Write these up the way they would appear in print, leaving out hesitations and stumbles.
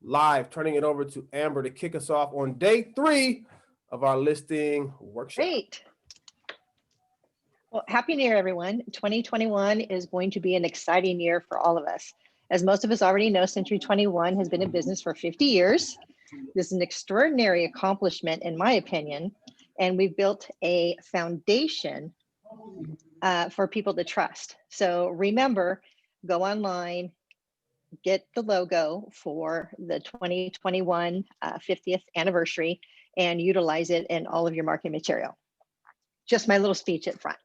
live, turning it over to Amber to kick us off on day 3 of our listing workshop. Great. Well, Happy New Year, everyone. 2021 is going to be an exciting year for all of us. As most of us already know, Century 21 has been in business for 50 years. This is an extraordinary accomplishment, in my opinion, and we've built a foundation for people to trust. So remember, go online, get the logo for the 2021 50th anniversary, and utilize it in all of your marketing material. Just my little speech at front.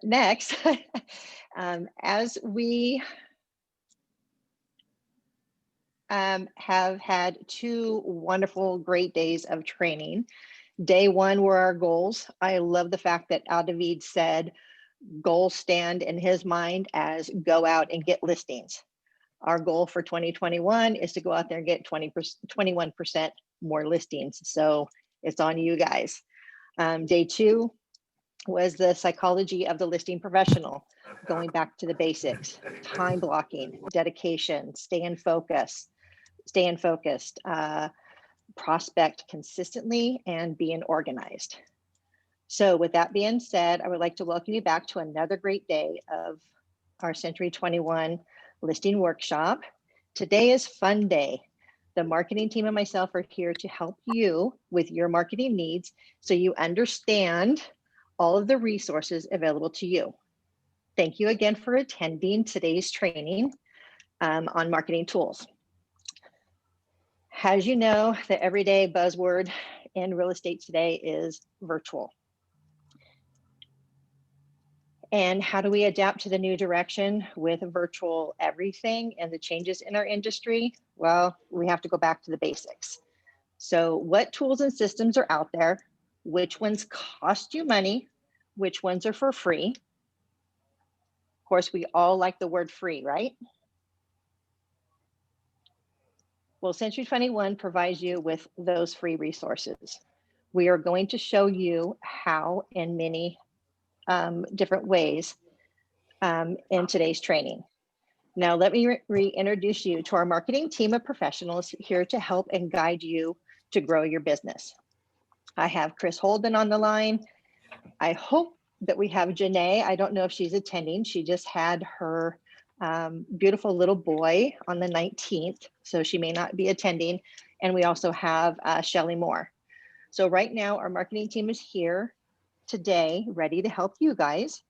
Next, as we have had 2 wonderful, great days of training. Day 1 were our goals. I love the fact that David said goals stand in his mind as go out and get listings. Our goal for 2021 is to go out there and get 21% more listings. So it's on you guys. Day 2 was the psychology of the listing professional, going back to the basics, time blocking, dedication, staying focused, prospect consistently, and being organized. So with that being said, I would like to welcome you back to another great day of our Century 21 listing workshop. Today is fun day. The marketing team and myself are here to help you with your marketing needs so you understand all of the resources available to you. Thank you again for attending today's training on marketing tools. As you know, the everyday buzzword in real estate today is virtual. And how do we adapt to the new direction with virtual everything and the changes in our industry? Well, we have to go back to the basics. So what tools and systems are out there? Which ones cost you money? Which ones are for free? Of course, we all like the word free, right? Well, Century 21 provides you with those free resources. We are going to show you how in many different ways in today's training. Now, let me reintroduce you to our marketing team of professionals here to help and guide you to grow your business. I have Chris Holden on the line. I hope that we have Janae. I don't know if she's attending. She just had her beautiful little boy on the 19th, so she may not be attending. And we also have Shelly Moore. So right now, our marketing team is here today, ready to help you guys.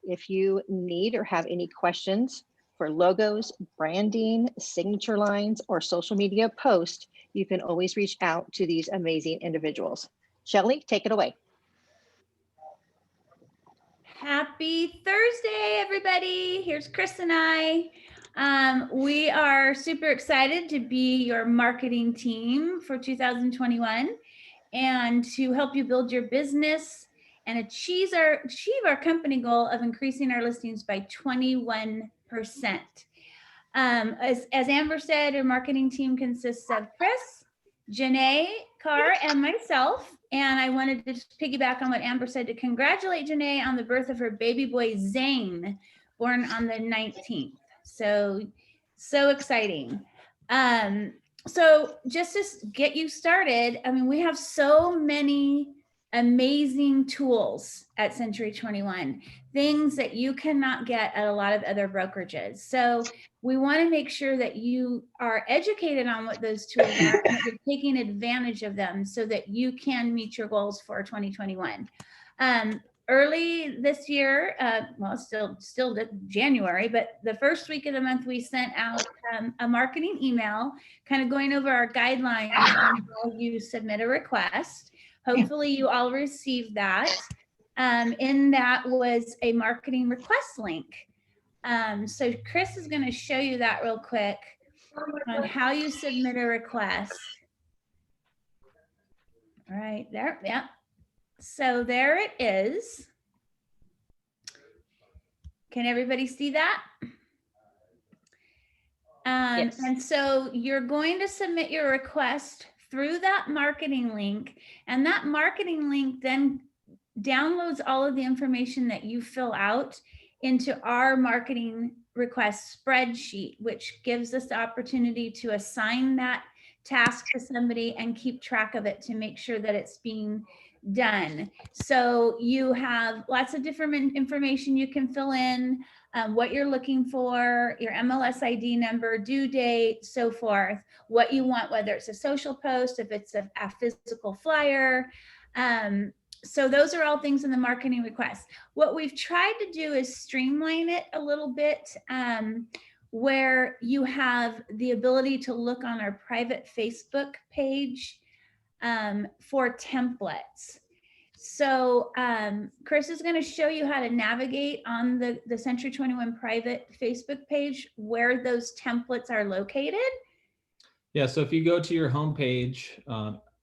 If you need or have any questions for logos, branding, signature lines, or social media posts, you can always reach out to these amazing individuals. Shelly, take it away. Happy Thursday, everybody. Here's Chris and I. We are super excited to be your marketing team for 2021 and to help you build your business and achieve our company goal of increasing our listings by 21%. As Amber said, our marketing team consists of Chris, Janae, Carr, and myself. And I wanted to just piggyback on what Amber said to congratulate Janae on the birth of her baby boy, Zane, born on the 19th. So exciting. So just to get you started, I mean, we have so many amazing tools at Century 21, things that you cannot get at a lot of other brokerages. So we want to make sure that you are educated on what those tools are and that you're taking advantage of them so that you can meet your goals for 2021. Early this year, well, still January, but the first week of the month, we sent out a marketing email kind of going over our guidelines on how you submit a request. Hopefully you all received that. In that was a marketing request link. So Chris is going to show you that real quick on how you submit a request. All right, there, yeah. So there it is. Can everybody see that? Yes. And so you're going to submit your request through that marketing link, and that marketing link then downloads all of the information that you fill out into our marketing request spreadsheet, which gives us the opportunity to assign that task to somebody and keep track of it to make sure that it's being done. So you have lots of different information you can fill in, what you're looking for, your MLS ID number, due date, so forth, what you want, whether it's a social post, if it's a physical flyer. So those are all things in the marketing request. What we've tried to do is streamline it a little bit, where you have the ability to look on our private Facebook page for templates. So Chris is going to show you how to navigate on the Century 21 private Facebook page where those templates are located. Yeah, so if you go to your homepage,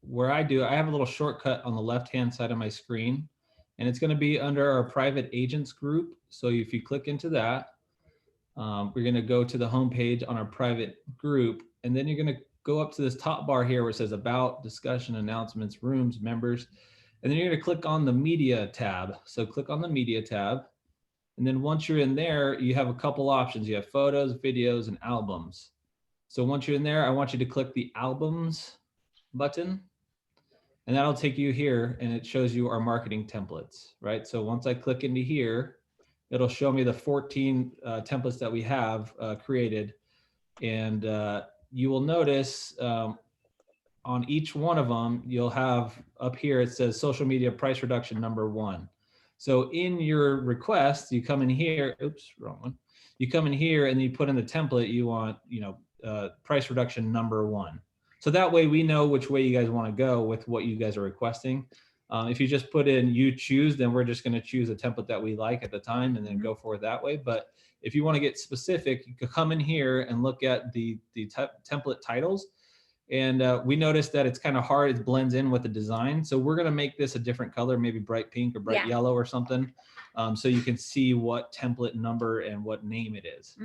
where I have a little shortcut on the left-hand side of my screen, and it's going to be under our private agents group. So if you click into that, we're going to go to the homepage on our private group, and then you're going to go up to this top bar here where it says about, discussion, announcements, rooms, members, and then you're going to click on the media tab. So click on the media tab, and then once you're in there, you have a couple options. You have photos, videos, and albums. So once you're in there, I want you to click the albums button, and that'll take you here, and it shows you our marketing templates, right? So once I click into here, it'll show me the 14 templates that we have created. And you will notice on each one of them, you'll have up here, it says social media price reduction #1. So in your request, you come in here, oops, wrong one. You come in here and you put in the template you want, price reduction #1. So that way we know which way you guys want to go with what you guys are requesting. If you just put in you choose, then we're just going to choose a template that we like at the time and then go for it that way. But if you want to get specific, you could come in here and look at the template titles. And we noticed that it's kind of hard. It blends in with the design. So we're going to make this a different color, maybe bright pink or bright yellow or something. So you can see what template number and what name it is.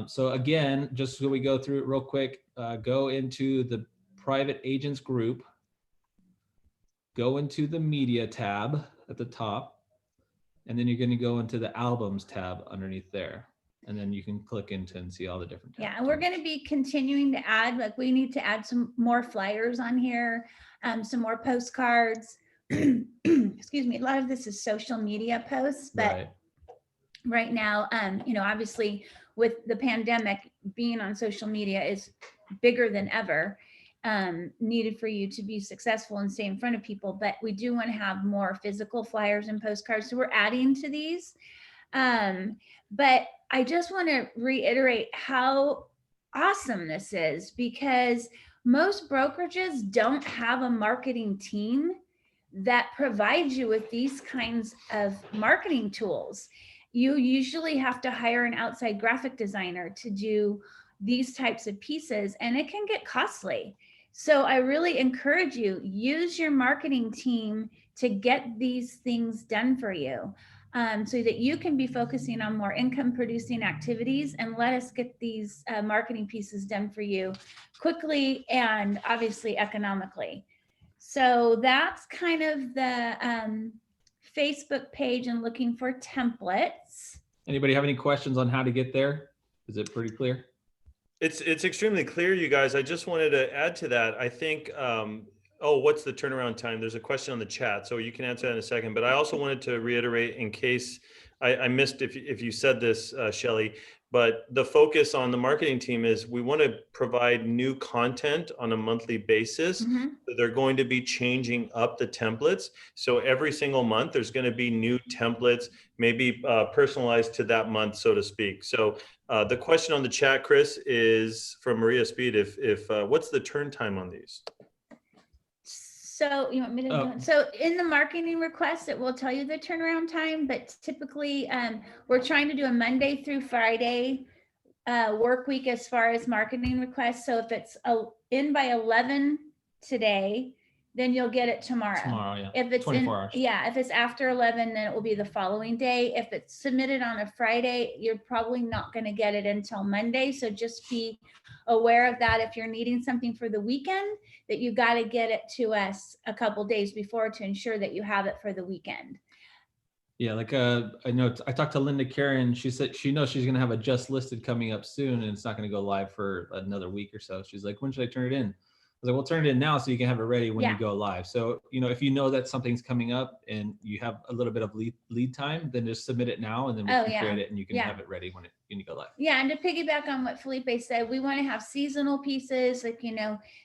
So again, just so we go through it real quick, go into the private agents group, go into the media tab at the top, and then you're going to go into the albums tab underneath there. And then you can click into and see all the different tabs. Yeah, and we're going to be continuing to add, like we need to add some more flyers on here, some more postcards. Excuse me, a lot of this is social media posts, but right now, obviously with the pandemic, being on social media is bigger than ever, needed for you to be successful and stay in front of people. But we do want to have more physical flyers and postcards. So we're adding to these. But I just want to reiterate how awesome this is, because most brokerages don't have a marketing team that provides you with these kinds of marketing tools. You usually have to hire an outside graphic designer to do these types of pieces, and it can get costly. So I really encourage you, use your marketing team to get these things done for you, so that you can be focusing on more income producing activities, and let us get these marketing pieces done for you quickly and obviously economically. So that's kind of the Facebook page and looking for templates. Anybody have any questions on how to get there? Is it pretty clear? It's extremely clear, you guys. I just wanted to add to that. I think, what's the turnaround time? There's a question on the chat, so you can answer that in a second. But I also wanted to reiterate, in case I missed if you said this, Shelly, but the focus on the marketing team is we want to provide new content on a monthly basis. So they're going to be changing up the templates. So every single month, there's going to be new templates, maybe personalized to that month, so to speak. So the question on the chat, Chris, is from Maria Speed. If what's the turn time on these? So you want me to go? So in the marketing request, it will tell you the turnaround time, but typically we're trying to do a Monday through Friday work week as far as marketing requests. So if it's in by 11 today, then you'll get it tomorrow. Tomorrow, yeah. If it's 24 hours. Yeah, if it's after 11, then it will be the following day. If it's submitted on a Friday, you're probably not going to get it until Monday. So just be aware of that. If you're needing something for the weekend, that you got to get it to us a couple days before to ensure that you have it for the weekend. Yeah, like I know I talked to Linda Karen. She said she knows she's gonna have a just listed coming up soon, and it's not gonna go live for another week or so. She's like, when should I turn it in? I was like, well, turn it in now so you can have it ready when you Yeah. go live. So if you know that something's coming up and you have a little bit of lead time, then just submit it now, and then we Oh, can yeah. create it, and you can Yeah. have it ready when you go live. Yeah, and to piggyback on what Felipe said, we want to have seasonal pieces. Like,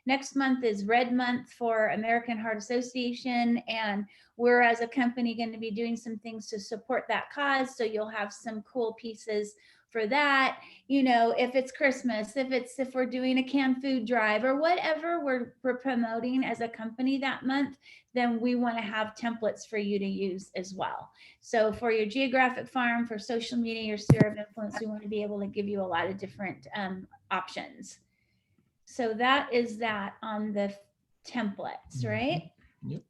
next month is Red Month for American Heart Association, and we're as a company going to be doing some things to support that cause. So you'll have some cool pieces for that. If it's Christmas, if we're doing a canned food drive or whatever we're promoting as a company that month, then we want to have templates for you to use as well. So for your geographic farm, for social media, your sphere of influence, we want to be able to give you a lot of different options. So that is that on the templates, right? Yep.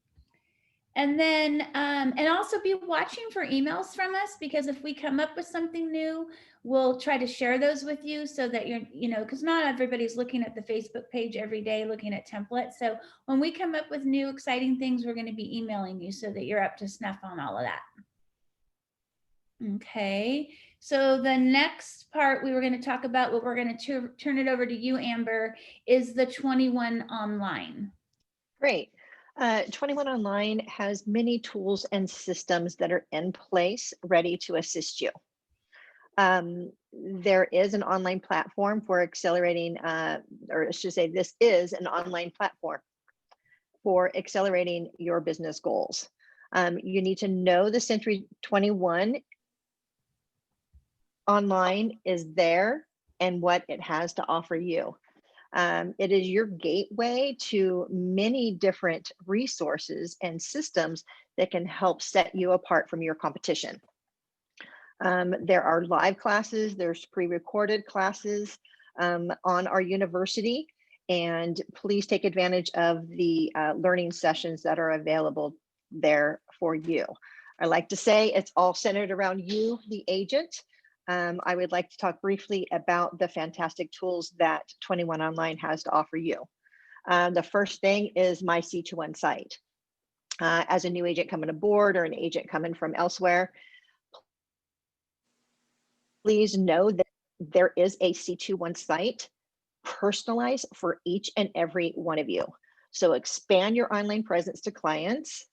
And then, and also be watching for emails from us, because if we come up with something new, we'll try to share those with you so that because not everybody's looking at the Facebook page every day, looking at templates. So when we come up with new exciting things, we're going to be emailing you so that you're up to snuff on all of that. Okay, so the next part we were going to talk about, what we're going to turn it over to you, Amber, is the 21 Online. Great. 21 Online has many tools and systems that are in place ready to assist you. There is an online platform for accelerating, or I should say, this is an online platform for accelerating your business goals. You need to know the Century 21 Online is there and what it has to offer you. It is your gateway to many different resources and systems that can help set you apart from your competition. There are live classes, there's pre-recorded classes on our university, and please take advantage of the learning sessions that are available there for you. I like to say it's all centered around you, the agent. I would like to talk briefly about the fantastic tools that 21 Online has to offer you. The first thing is my C21 site. As a new agent coming aboard or an agent coming from elsewhere, please know that there is a C21 site personalized for each and every one of you. So expand your online presence to clients.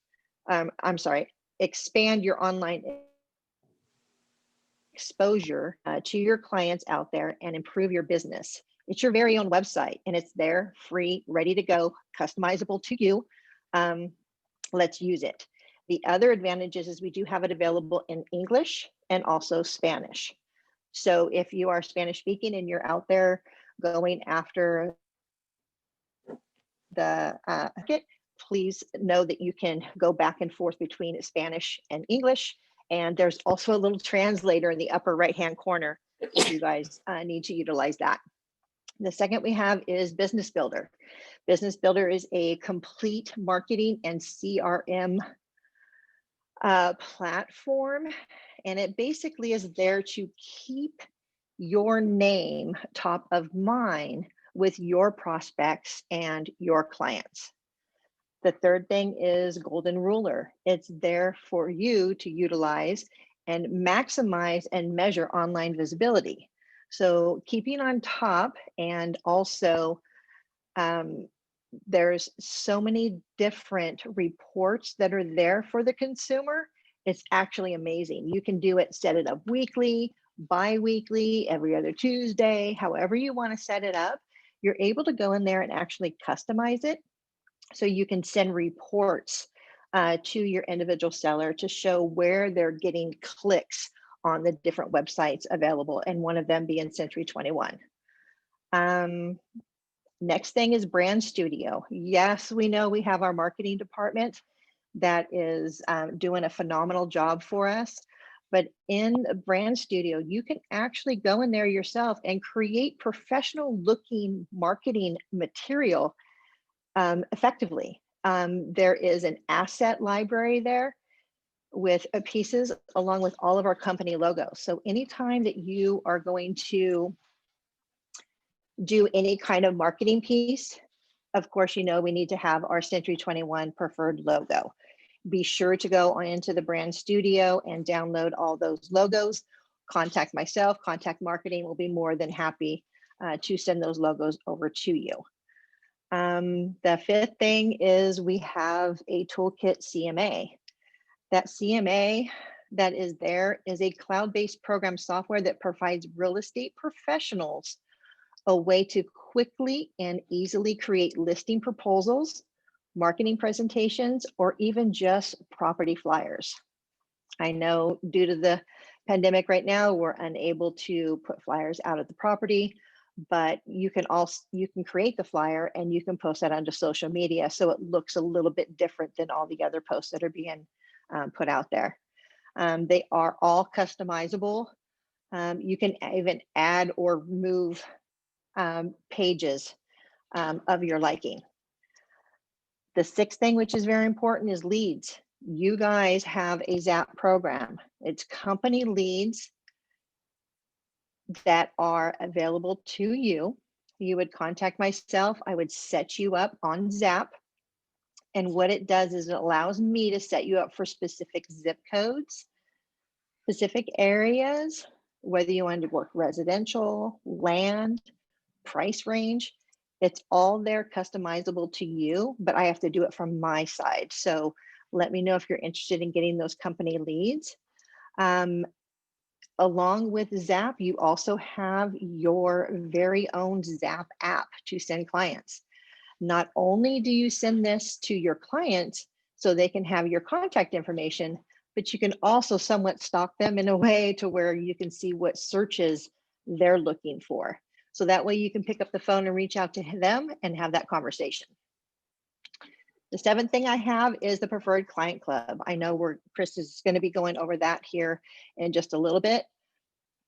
Expand your online exposure to your clients out there and improve your business. It's your very own website, and it's there, free, ready to go, customizable to you. Let's use it. The other advantages is we do have it available in English and also Spanish. So if you are Spanish speaking and you're out there going after the market, please know that you can go back and forth between Spanish and English. And there's also a little translator in the upper right-hand corner if you guys need to utilize that. The second we have is Business Builder. Business Builder is a complete marketing and CRM platform, and it basically is there to keep your name top of mind with your prospects and your clients. The third thing is Golden Ruler. It's there for you to utilize and maximize and measure online visibility. So keeping on top, and also there's so many different reports that are there for the consumer. It's actually amazing. You can do it, set it up weekly, bi-weekly, every other Tuesday, however you want to set it up. You're able to go in there and actually customize it, so you can send reports to your individual seller to show where they're getting clicks on the different websites available, and one of them being Century 21. Next thing is Brand Studio. Yes, we know we have our marketing department that is doing a phenomenal job for us. But in Brand Studio, you can actually go in there yourself and create professional looking marketing material effectively. There is an asset library there with pieces along with all of our company logos. So anytime that you are going to do any kind of marketing piece, of course, we need to have our Century 21 Preferred logo. Be sure to go on into the brand studio and download all those logos. Contact myself, contact marketing. We'll be more than happy to send those logos over to you. The fifth thing is we have a toolkit CMA. That CMA that is there is a cloud-based program software that provides real estate professionals a way to quickly and easily create listing proposals, marketing presentations, or even just property flyers. I know due to the pandemic right now, we're unable to put flyers out at the property, but you can create the flyer and you can post that onto social media so it looks a little bit different than all the other posts that are being put out there. They are all customizable. You can even add or remove pages of your liking. The sixth thing, which is very important, is leads. You guys have a Zap program. It's company leads that are available to you. You would contact myself. I would set you up on Zap. And what it does is it allows me to set you up for specific zip codes, specific areas, whether you want to work residential, land, price range. It's all there customizable to you, but I have to do it from my side. So let me know if you're interested in getting those company leads. Along with Zap, you also have your very own Zap app to send clients. Not only do you send this to your clients so they can have your contact information, but you can also somewhat stalk them in a way to where you can see what searches they're looking for. So that way you can pick up the phone and reach out to them and have that conversation. The seventh thing I have is the Preferred Client Club. I know Chris is going to be going over that here in just a little bit,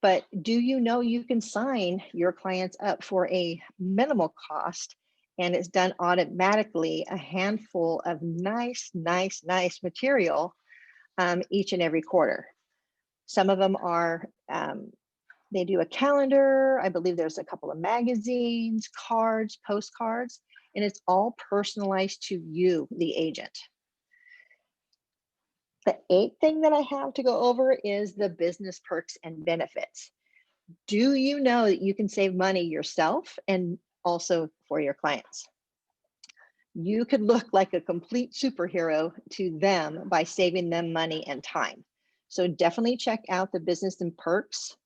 but do you know you can sign your clients up for a minimal cost, and it's done automatically, a handful of nice material each and every quarter. Some of them are, they do a calendar. I believe there's a couple of magazines, cards, postcards, and it's all personalized to you, the agent. The eighth thing that I have to go over is the business perks and benefits. Do you know that you can save money yourself and also for your clients? You could look like a complete superhero to them by saving them money and time. So definitely check out the business and perks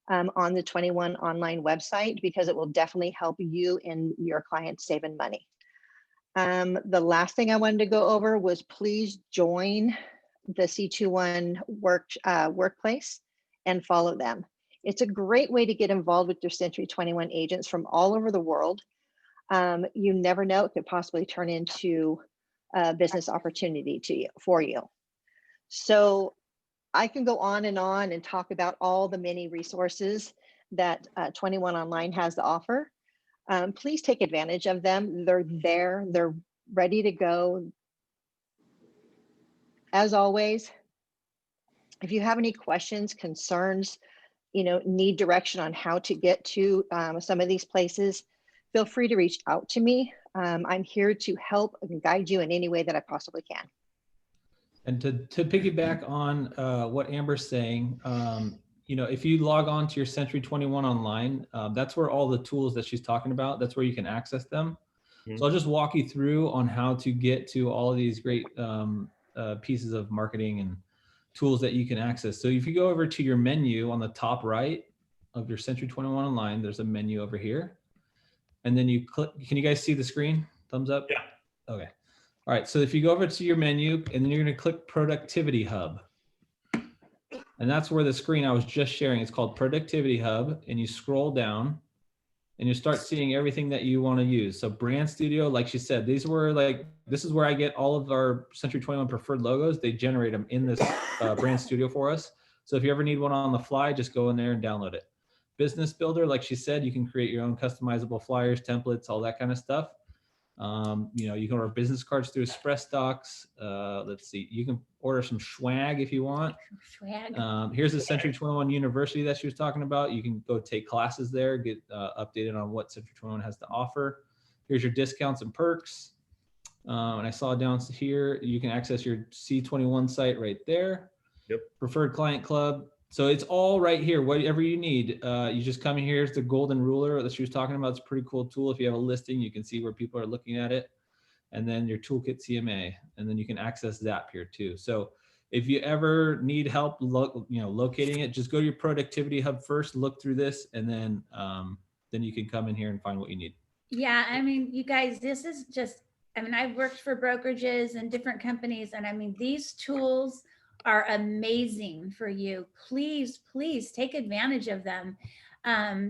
on the 21 online website, because it will definitely help you and your clients saving money. The last thing I wanted to go over was please join the C21 workplace and follow them. It's a great way to get involved with your Century 21 agents from all over the world. You never know, it could possibly turn into a business opportunity for you. So I can go on and talk about all the many resources that 21 Online has to offer. Please take advantage of them. They're there, they're ready to go. As always, if you have any questions, concerns, need direction on how to get to some of these places, feel free to reach out to me. I'm here to help and guide you in any way that I possibly can. And to piggyback on what Amber's saying, if you log on to your Century 21 Online, that's where all the tools that she's talking about, that's where you can access them. Mm-hmm. So I'll just walk you through on how to get to all of these great pieces of marketing and tools that you can access. So if you go over to your menu on the top right of your Century 21 Online, there's a menu over here. And then you click, can you guys see the screen? Thumbs up? Yeah. Okay. All right, so if you go over to your menu and then you're going to click Productivity Hub. And that's where the screen I was just sharing, it's called Productivity Hub, and you scroll down and you start seeing everything that you want to use. So Brand Studio, like she said, this is where I get all of our Century 21 Preferred logos. They generate them in this Brand Studio for us. So if you ever need one on the fly, just go in there and download it. Business Builder, like she said, you can create your own customizable flyers, templates, all that kind of stuff. You can order business cards through Express Docs. Let's see, you can order some swag if you want. Swag. Here's the Century 21 University that she was talking about. You can go take classes there, get updated on what Century 21 has to offer. Here's your discounts and perks. And I saw down here, you can access your C21 site right there. Yep. Preferred Client Club. So it's all right here, whatever you need. You just come in here. It's the golden ruler that she was talking about. It's a pretty cool tool. If you have a listing, you can see where people are looking at it. And then your toolkit CMA, and then you can access Zapier too. So if you ever need help, locating it, just go to your productivity hub first, look through this, and then you can come in here and find what you need. Yeah, I mean, you guys, this is just, I mean, I've worked for brokerages and different companies, and I mean, these tools are amazing for you. Please, please take advantage of them.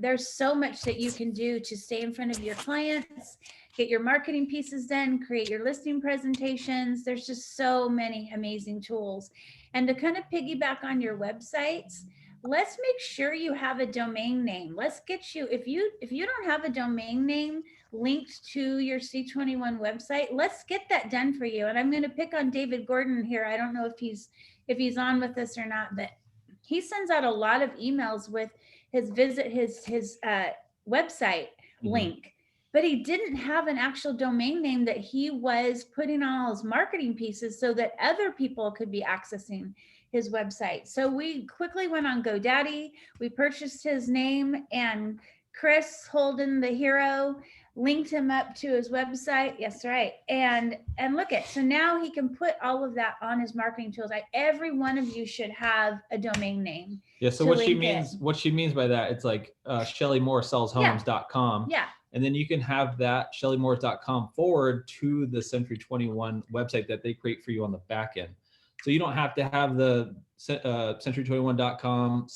There's so much that you can do to stay in front of your clients, get your marketing pieces done, create your listing presentations. There's just so many amazing tools. And to kind of piggyback on your websites, let's make sure you have a domain name. Let's get you, if you don't have a domain name linked to your C21 website, let's get that done for you. And I'm going to pick on David Gordon here. I don't know if he's on with us or not, but he sends out a lot of emails with his website link, but he didn't have an actual domain name that he was putting on all his marketing pieces so that other people could be accessing his website. So we quickly went on GoDaddy, we purchased his name, and Chris Holden, the hero, linked him up to his website. Yes, right. And look at, so now he can put all of that on his marketing tools. Every one of you should have a domain name. Yeah. So what she means by that, it's like ShellyMooreSellsHomes.com. Yeah. And then you can have that ShellyMoore.com forward to the Century 21 website that they create for you on the back end. So you don't have to have the century21.com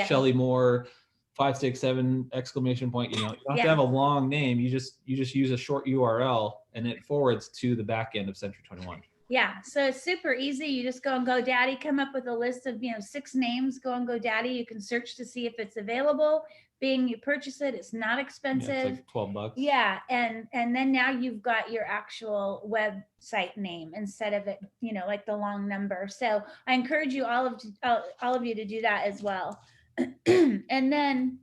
/ Shelly Moore 567 exclamation point. You don't have to have a long name. You just use a short URL and it forwards to the back end of Century 21. Yeah, so it's super easy. You just go on GoDaddy, come up with a list of 6 names. Go on GoDaddy. You can search to see if it's available. Being you purchase it, it's not expensive. Yeah, it's like $12. Yeah, and then now you've got your actual website name instead of it, like the long number. So I encourage you all of you to do that as well. And then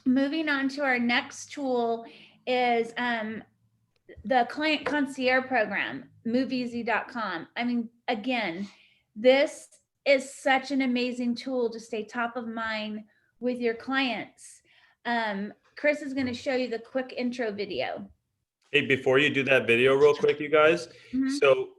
moving on to our next tool is the client concierge program, moveeasy.com. I mean, again, this is such an amazing tool to stay top of mind with your clients. Chris is going to show you the quick intro video. Hey, before you do that video real quick, you guys. So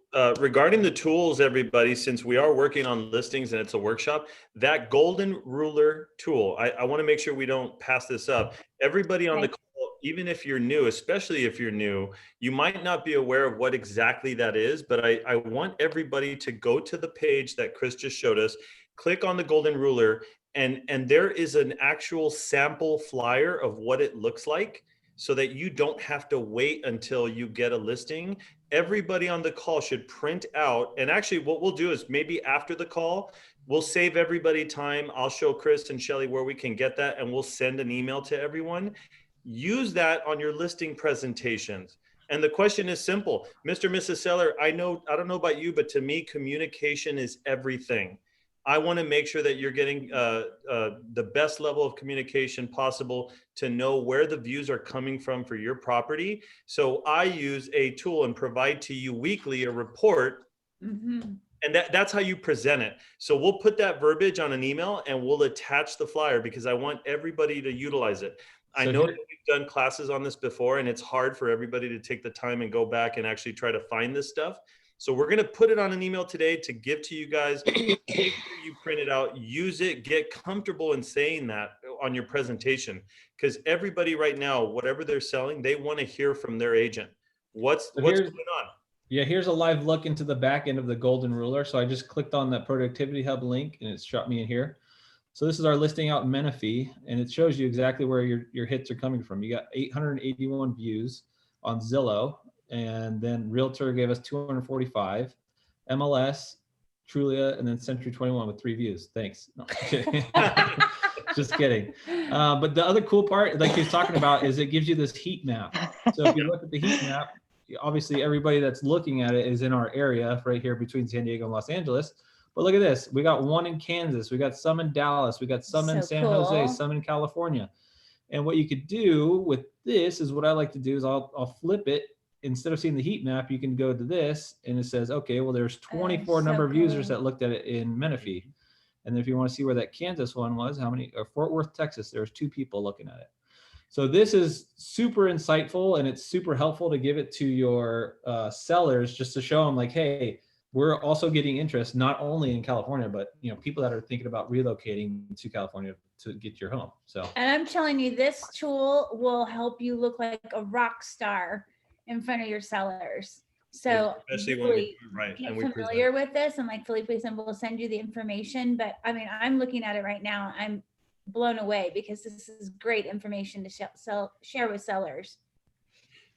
regarding the tools, everybody, since we are working on listings and it's a workshop, that golden ruler tool, I want to make sure we don't pass this up. Everybody on the call, even if you're new, especially if you're new, you might not be aware of what exactly that is, but I want everybody to go to the page that Chris just showed us, click on the golden ruler, and there is an actual sample flyer of what it looks like so that you don't have to wait until you get a listing. Everybody on the call should print out, and actually what we'll do is maybe after the call, we'll save everybody time. I'll show Chris and Shelly where we can get that, and we'll send an email to everyone. Use that on your listing presentations. And the question is simple. Mr. Mrs. Seller, I don't know about you, but to me, communication is everything. I want to make sure that you're getting the best level of communication possible to know where the views are coming from for your property. So I use a tool and provide to you weekly a report. And that's how you present it. So we'll put that verbiage on an email and we'll attach the flyer because I want everybody to utilize it. I know that we've done classes on this before and it's hard for everybody to take the time and go back and actually try to find this stuff. So we're going to put it on an email today to give to you guys. Make sure you print it out, use it, get comfortable in saying that on your presentation. Because everybody right now, whatever they're selling, they want to hear from their agent. What's going on? Yeah, here's a live look into the back end of the golden ruler. So I just clicked on that Productivity Hub link and it's shot me in here. So this is our listing out in Menifee, and it shows you exactly where your hits are coming from. You got 881 views on Zillow. And then Realtor gave us 245, MLS, Trulia, and then Century 21 with 3 views. Thanks. No, just kidding. But the other cool part, like he's talking about, is it gives you this heat map. So if you look at the heat map, obviously everybody that's looking at it is in our area right here between San Diego and Los Angeles. But look at this. We got 1 in Kansas. We got some in Dallas. We got some in San Jose, some in California. And what you could do with this is what I like to do is I'll flip it instead of seeing the heat map, you can go to this and it says, okay, well, there's 24 so number of users cool. that looked at it in Menifee. And if you want to see where that Kansas one was, how many, or Fort Worth, Texas, there's 2 people looking at it. So this is super insightful, and it's super helpful to give it to your sellers, just to show them like, hey, we're also getting interest not only in California, but people that are thinking about relocating to California to get your home. So, And I'm telling you, this tool will help you look like a rock star in front of your sellers. So especially when we do it right get and we familiar present. with this, and like Felipe said, we'll send you the information. But I mean, I'm looking at it right now. I'm blown away because this is great information to share with sellers.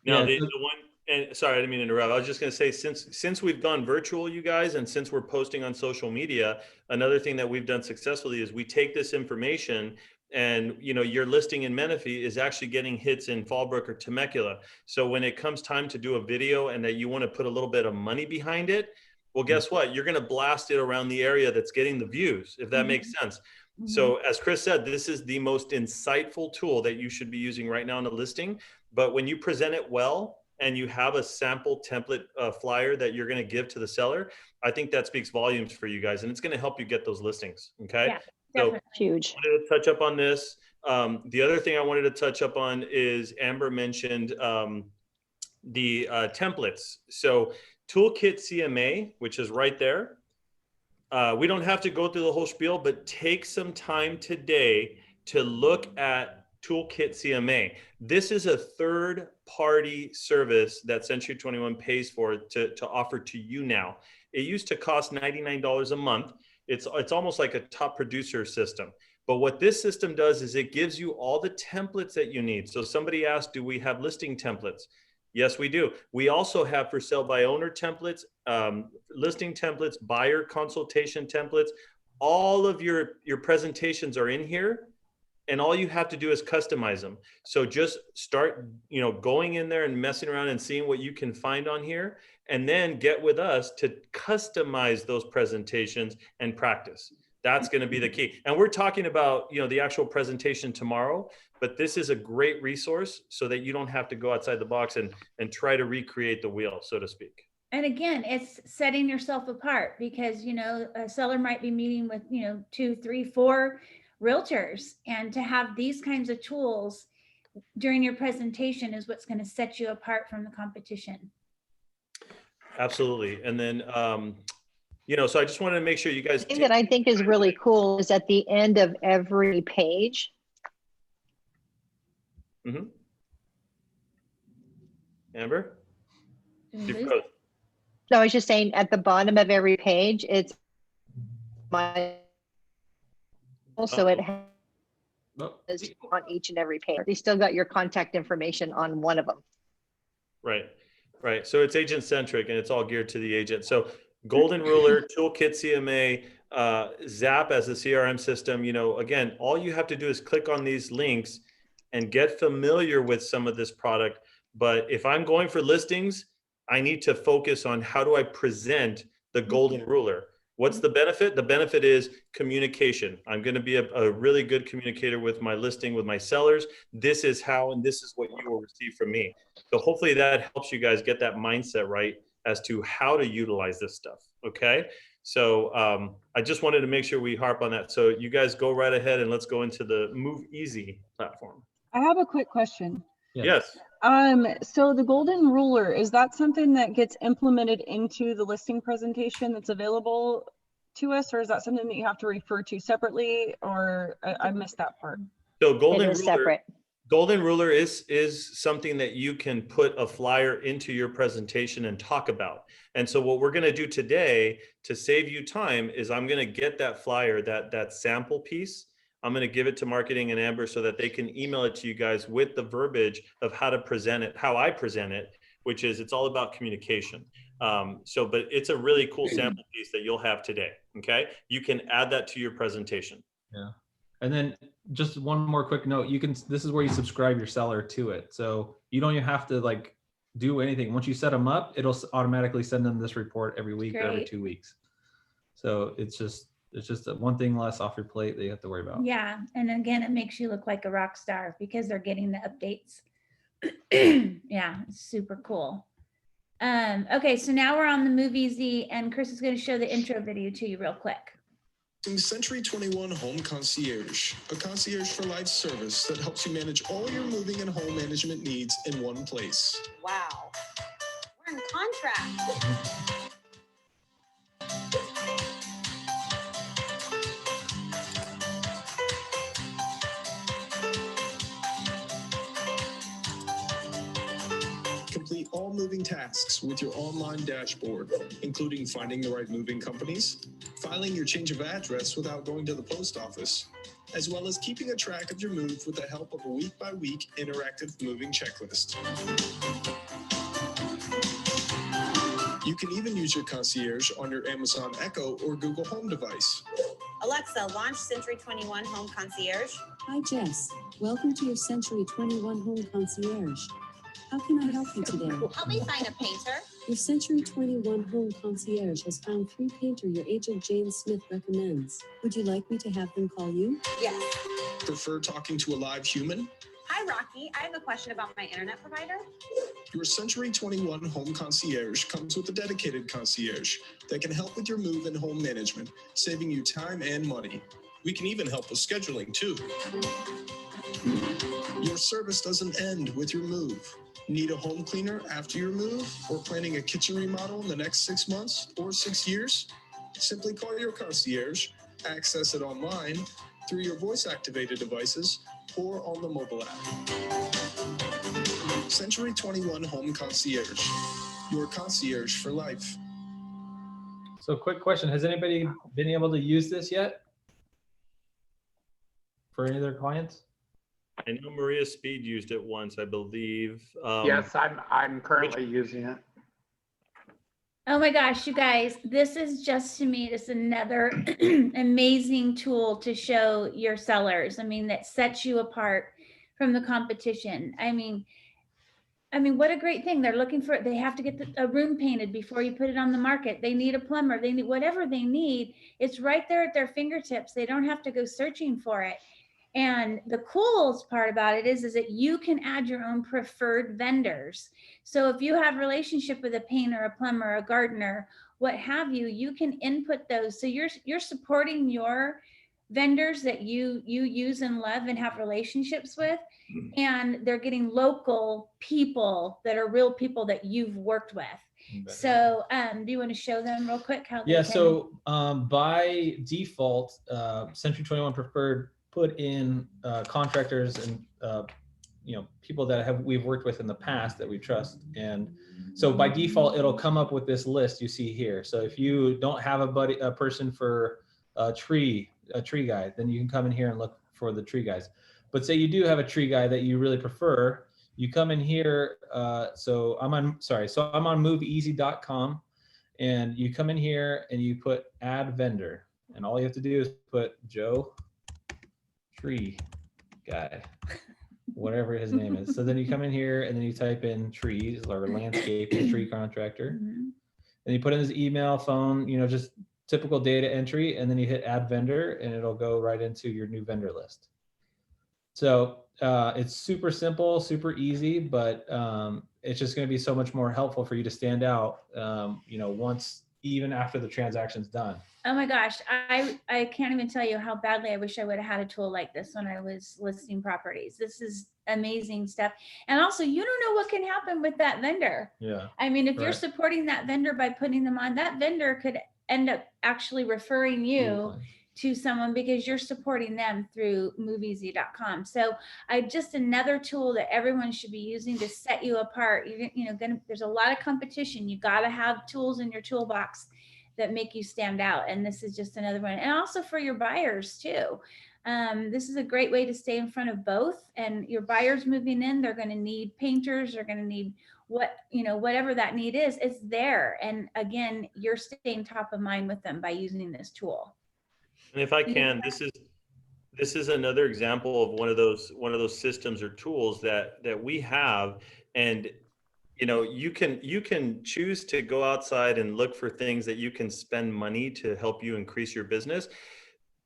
Now, yeah, the one, and sorry, I didn't mean to interrupt. I was just going to say, since we've gone virtual, you guys, and since we're posting on social media, another thing that we've done successfully is we take this information, and your listing in Menifee is actually getting hits in Fallbrook or Temecula. So when it comes time to do a video and that you want to put a little bit of money behind it, well, guess what? You're going to blast it around the area that's getting the views, if that makes sense. So as Chris said, this is the most insightful tool that you should be using right now in a listing. But when you present it well and you have a sample template flyer that you're going to give to the seller, I think that speaks volumes for you guys, and it's going to help you get those listings. Okay. Yeah, so definitely. Huge. I wanted to touch up on this. The other thing I wanted to touch up on is Amber mentioned the templates. So Toolkit CMA, which is right there. We don't have to go through the whole spiel, but take some time today to look at Toolkit CMA. This is a third-party service that Century 21 pays for to offer to you now. It used to cost $99 a month. It's almost like a top producer system. But what this system does is it gives you all the templates that you need. So somebody asked, do we have listing templates? Yes, we do. We also have for sale by owner templates, listing templates, buyer consultation templates. All of your presentations are in here, and all you have to do is customize them. So just start, going in there and messing around and seeing what you can find on here, and then get with us to customize those presentations and practice. That's going to be the key. And we're talking about, the actual presentation tomorrow, but this is a great resource so that you don't have to go outside the box and try to recreate the wheel, so to speak. And again, it's setting yourself apart because, a seller might be meeting with, 2, 3, 4 realtors, and to have these kinds of tools during your presentation is what's going to set you apart from the competition. Absolutely. And then, so I just wanted to make sure you guys. The thing that I think is really cool is at the end of every page. Mm-hmm. Amber? Mhm. No, I was just saying at the bottom of every page, it's my, also it has on each and every page. You still got your contact information on one of them. Right. So it's agent centric and it's all geared to the agent. So Golden Ruler, Toolkit CMA, Zap as a CRM system, again, all you have to do is click on these links and get familiar with some of this product. But if I'm going for listings, I need to focus on how do I present the Golden Ruler. What's the benefit? The benefit is communication. I'm going to be a really good communicator with my listing, with my sellers. This is how, and this is what you will receive from me. So hopefully that helps you guys get that mindset right as to how to utilize this stuff. Okay. So I just wanted to make sure we harp on that. So you guys go right ahead and let's go into the Move Easy platform. I have a quick question. Yes. So the Golden Ruler, is that something that gets implemented into the listing presentation that's available to us, or is that something that you have to refer to separately, or I missed that part? So Golden It is Ruler, separate. Golden Ruler is something that you can put a flyer into your presentation and talk about. And so what we're going to do today to save you time is I'm going to get that flyer, that sample piece. I'm going to give it to marketing and Amber so that they can email it to you guys with the verbiage of how to present it, how I present it, which is it's all about communication. But it's a really cool sample piece that you'll have today. Okay. You can add that to your presentation. Yeah. And then just one more quick note, this is where you subscribe your seller to it. So you don't even have to do anything. Once you set them up, it'll automatically send them this report every week or every 2 weeks. So it's just one thing less off your plate that you have to worry about. Yeah. And again, it makes you look like a rock star because they're getting the updates. Yeah, it's super cool. Okay, so now we're on the Movie Z, and Chris is going to show the intro video to you real quick. Century 21 Home Concierge, a concierge for life service that helps you manage all your moving and home management needs in one place. Wow. We're in contract. Complete all moving tasks with your online dashboard, including finding the right moving companies, filing your change of address without going to the post office, as well as keeping a track of your move with the help of a week-by-week interactive moving checklist. You can even use your concierge on your Amazon Echo or Google Home device. Alexa, launch Century 21 Home Concierge. Hi, Jess. Welcome to your Century 21 Home Concierge. How can I help you today? Help me find a painter. Your Century 21 Home Concierge has found 3 painter your agent Jane Smith recommends. Would you like me to have them call you? Yes. Prefer talking to a live human? Hi, Rocky. I have a question about my internet provider. Your Century 21 Home Concierge comes with a dedicated concierge that can help with your move and home management, saving you time and money. We can even help with scheduling too. Your service doesn't end with your move. Need a home cleaner after your move, or planning a kitchen remodel in the next 6 months or 6 years? Simply call your concierge, access it online through your voice-activated devices or on the mobile app. Century 21 Home Concierge, your concierge for life. So quick question, has anybody been able to use this yet? For any of their clients? I know Maria Speed used it once, I believe. Yes, I'm currently using it. Oh my gosh, you guys, this is just, to me, just another amazing tool to show your sellers. I mean, that sets you apart from the competition. I mean, what a great thing. They're looking for, they have to get a room painted before you put it on the market. They need a plumber, they need whatever they need. It's right there at their fingertips. They don't have to go searching for it. And the coolest part about it is that you can add your own preferred vendors. So if you have a relationship with a painter, a plumber, a gardener, what have you, you can input those. So you're supporting your vendors that you use and love and have relationships with, and they're getting local people that are real people that you've worked with. So do you want to show them real quick how they Yeah, can... so by default, Century 21 Preferred put in contractors and people that we've worked with in the past that we trust. And so by default, it'll come up with this list you see here. So if you don't have a person for a tree guy, then you can come in here and look for the tree guys. But say you do have a tree guy that you really prefer, you come in here. So I'm on moveeasy.com, and you come in here and you put add vendor, and all you have to do is put Joe Tree Guy, whatever his name is. So then you come in here and then you type in trees or landscaping tree contractor, and you put in his email, phone, just typical data entry, and then you hit add vendor and it'll go right into your new vendor list. So it's super simple, super easy, but it's just going to be so much more helpful for you to stand out, once, even after the transaction's done. Oh my gosh, I can't even tell you how badly I wish I would have had a tool like this when I was listing properties. This is amazing stuff. And also, you don't know what can happen with that vendor. Yeah. I mean, if you're Right. supporting that vendor by putting them on, that vendor could end up actually referring you to someone because you're supporting them through moveeasy.com. So just another tool that everyone should be using to set you apart. There's a lot of competition. You got to have tools in your toolbox that make you stand out. And this is just another one. And also for your buyers too. This is a great way to stay in front of both. And your buyers moving in, they're going to need painters, they're going to need whatever that need is, it's there. And again, you're staying top of mind with them by using this tool. And if I can, this is another example of one of those systems or tools that we have. And you can choose to go outside and look for things that you can spend money to help you increase your business.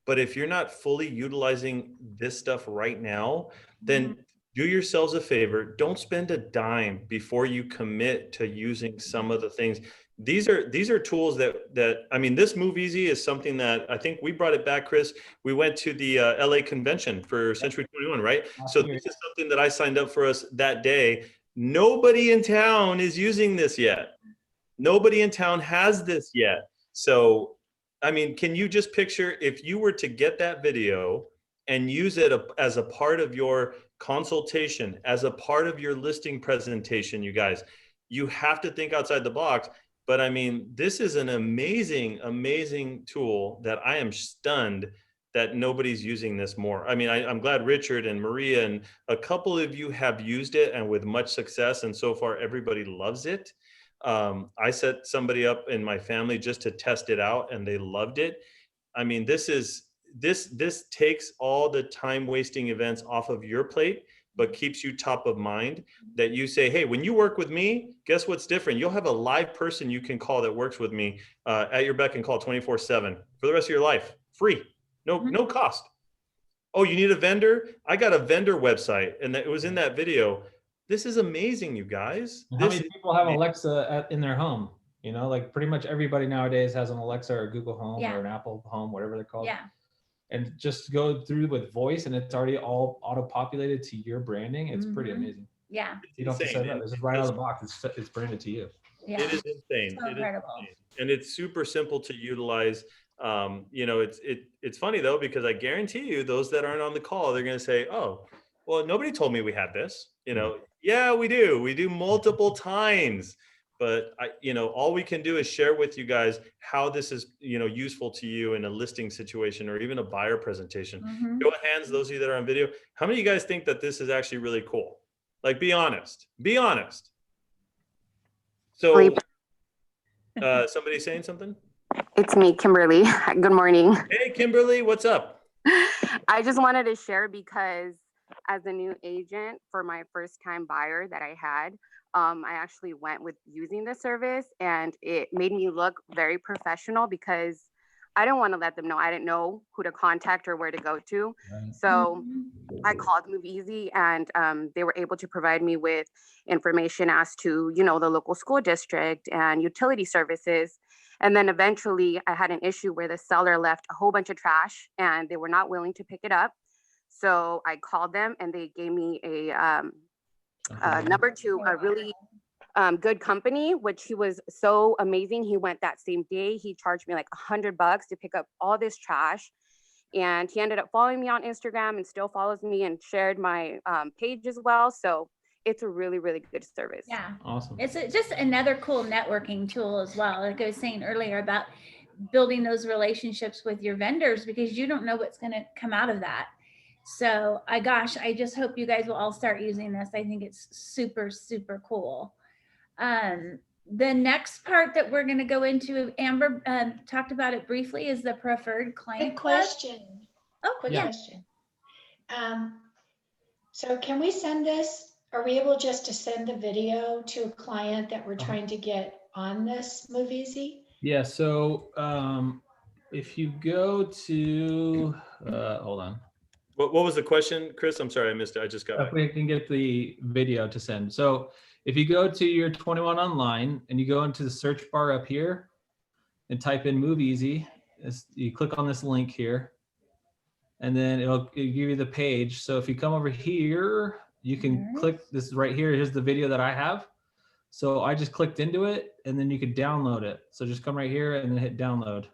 But if you're not fully utilizing this stuff right now, then do yourselves a favor. Don't spend a dime before you commit to using some of the things. These are tools that I mean, this Move Easy is something that I think we brought it back, Chris. We went to the LA convention for Century 21, right? So this is something that I signed up for us that day. Nobody in town is using this yet. Nobody in town has this yet. So, I mean, can you just picture if you were to get that video and use it as a part of your consultation, as a part of your listing presentation, you guys, you have to think outside the box. But I mean, this is an amazing, amazing tool that I am stunned that nobody's using this more. I mean, I'm glad Richard and Maria and a couple of you have used it and with much success. And so far, everybody loves it. I set somebody up in my family just to test it out and they loved it. I mean, this takes all the time wasting events off of your plate, but keeps you top of mind, that you say, hey, when you work with me, guess what's different? You'll have a live person you can call that works with me at your beck and call 24/7 for the rest of your life, free, no cost. Oh, you need a vendor? I got a vendor website, and it was in that video. This is amazing, you guys. How many people have Alexa in their home? You know, like pretty much everybody nowadays has an Alexa or a Google Home or an Apple Home, whatever they're called. Yeah. And just go through with voice, and it's already all auto-populated to your branding. It's pretty amazing. Yeah. You don't have to set it up. This is right out of the box. It's branded to you. Yeah. It is insane. So incredible. And it's super simple to utilize. You know, it's funny though, because I guarantee you those that aren't on the call, they're going to say, oh, well, nobody told me we had this. You know, yeah, we do multiple times. But you know, all we can do is share with you guys how this is, you know, useful to you in a listing situation or even a buyer presentation. Show of hands, those of you that are on video, how many of you guys think that this is actually really cool? Like, be honest. Be honest. So, somebody saying something? It's me, Kimberly. Good morning. Hey, Kimberly, what's up? I just wanted to share because as a new agent for my first time buyer that I had, I actually went with using the service and it made me look very professional because I didn't want to let them know. I didn't know who to contact or where to go to. So I called Move Easy and they were able to provide me with information as to, you know, the local school district and utility services. And then eventually I had an issue where the seller left a whole bunch of trash and they were not willing to pick it up. So I called them and they gave me a number to a really good company, which he was so amazing. He went that same day. He charged me like $100 to pick up all this trash. And he ended up following me on Instagram and still follows me and shared my page as well. So it's a really, really good service. Yeah. Awesome. It's just another cool networking tool as well. Like I was saying earlier about building those relationships with your vendors because you don't know what's going to come out of that. So I just hope you guys will all start using this. I think it's super, super cool. The next part that we're going to go into, Amber talked about it briefly, is the preferred client. Quick question. Oh, quick yeah. question. So can we send this? Are we able just to send the video to a client that we're trying to get on this Move Easy? Yeah. So if you go to, hold on. What was the question, Chris? I'm sorry, I missed it. I just got If we can get the video to send. So if you go to your 21 online and you go into the search bar up here and type in Move Easy, you click on this link here, and then it'll give you the page. So if you come over here, you can click this right here. Here's the video that I have. So I just clicked into it and then you can download it. So just come right here and then hit download.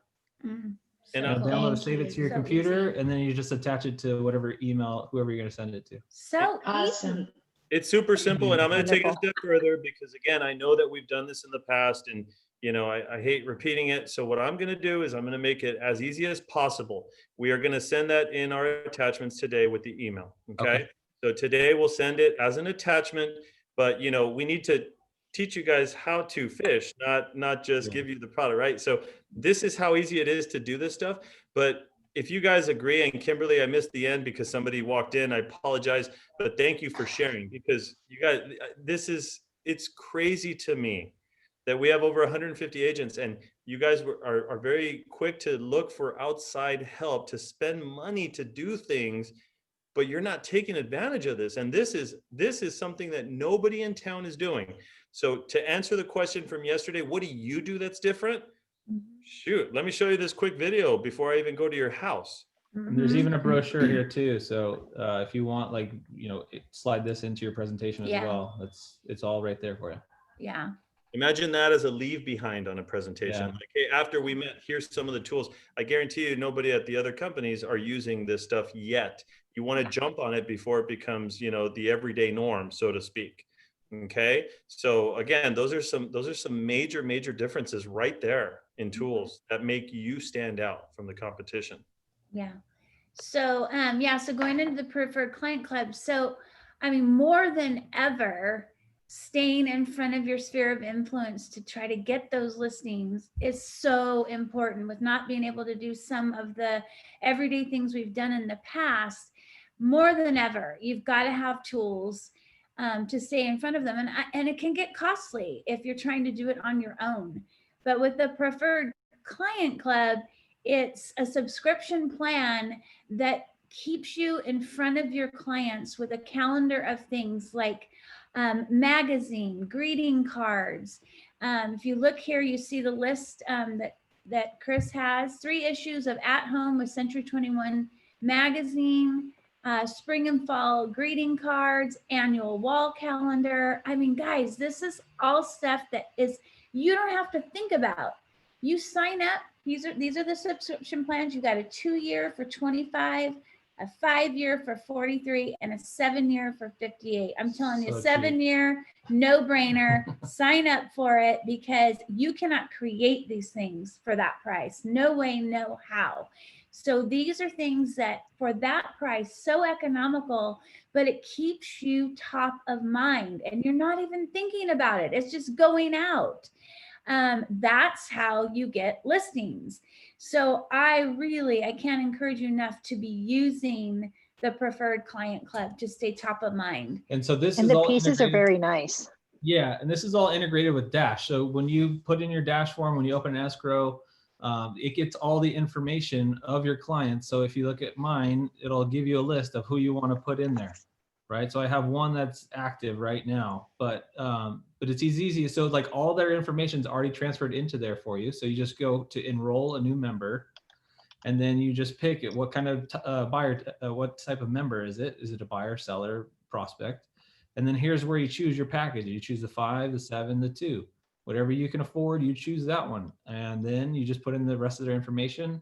And I'll download, save it to your computer, and then you just attach it to whatever email, whoever you're going to send it to. So awesome. It's super simple, and I'm going to take it a step further because, again, I know that we've done this in the past, and you know I hate repeating it. So what I'm going to do is I'm going to make it as easy as possible. We are going to send that in our attachments today with the email. Okay. So today we'll send it as an attachment, but you know we need to teach you guys how to fish, not just give you the product, right? So this is how easy it is to do this stuff. But if you guys agree, and Kimberly, I missed the end because somebody walked in, I apologize, but thank you for sharing because you guys, it's crazy to me that we have over 150 agents and you guys are very quick to look for outside help, to spend money to do things but you're not taking advantage of this. And this is something that nobody in town is doing. So to answer the question from yesterday, what do you do that's different? Shoot, let me show you this quick video before I even go to your house. And there's even a brochure here too. So if you want, like, slide this into your presentation as well. It's all right there for you. Yeah. Imagine that as a leave behind on a presentation. Yeah. Like, hey, after we met, here's some of the tools. I guarantee you nobody at the other companies are using this stuff yet. You want to jump on it before it becomes, the everyday norm, so to speak. Okay. So again, those are some major differences right there in tools that make you stand out from the competition. Yeah. So, so going into the Preferred Client Club. So, I mean, more than ever, staying in front of your sphere of influence to try to get those listings is so important, with not being able to do some of the everyday things we've done in the past. More than ever, you've got to have tools to stay in front of them. And it can get costly if you're trying to do it on your own. But with the Preferred Client Club, it's a subscription plan that keeps you in front of your clients with a calendar of things like magazine, greeting cards. If you look here, you see the list that Chris has: 3 issues of At Home with Century 21 magazine, spring and fall greeting cards, annual wall calendar. I mean, guys, this is all stuff that is, you don't have to think about. You sign up. These are the subscription plans. You got a 2-year for $25, a 5-year for $43, and a 7-year for $58. I'm telling you, 7-year, no brainer. Sign up for it, because you cannot create these things for that price. No way, no how. So these are things that for that price, so economical, but it keeps you top of mind and you're not even thinking about it. It's just going out. That's how you get listings. So I can't encourage you enough to be using the Preferred Client Club to stay top of mind. And so this and is the all pieces are integrated. very nice. Yeah, and this is all integrated with Dash. So when you put in your Dash form, when you open an escrow, it gets all the information of your clients. So if you look at mine, it'll give you a list of who you want to put in there, right? So I have one that's active right now, but it's easy. So like all their information is already transferred into there for you. So you just go to enroll a new member, and then you just pick it. What kind of buyer, what type of member is it? Is it a buyer, seller, prospect? And then here's where you choose your package. You choose the 5, the 7, the 2, whatever you can afford, you choose that one. And then you just put in the rest of their information,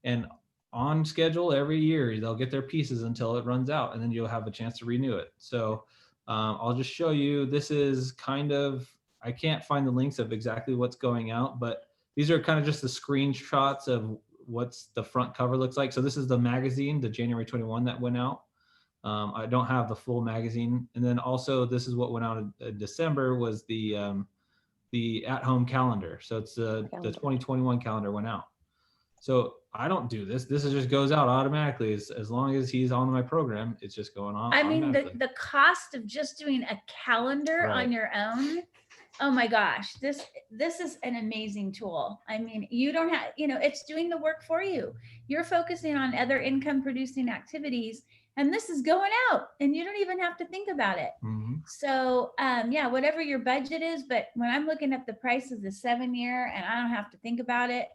and on schedule every year, they'll get their pieces until it runs out, and then you'll have a chance to renew it. So I'll just show you, this is kind of, I can't find the links of exactly what's going out, but these are kind of just the screenshots of what's the front cover looks like. So this is the magazine, the January 21 that went out. I don't have the full magazine. And then also this is what went out in December, was the at-home calendar. So it's the 2021 calendar went out. So I don't do this. This is just goes out automatically. As long as he's on my program, it's just going on. I mean, the cost of just doing a calendar on your own. Oh my gosh, this is an amazing tool. I mean, you don't have, it's doing the work for you. You're focusing on other income producing activities, and this is going out and you don't even have to think about it. Mm-hmm. So yeah, whatever your budget is, but when I'm looking at the price of the 7-year and I don't have to think about it,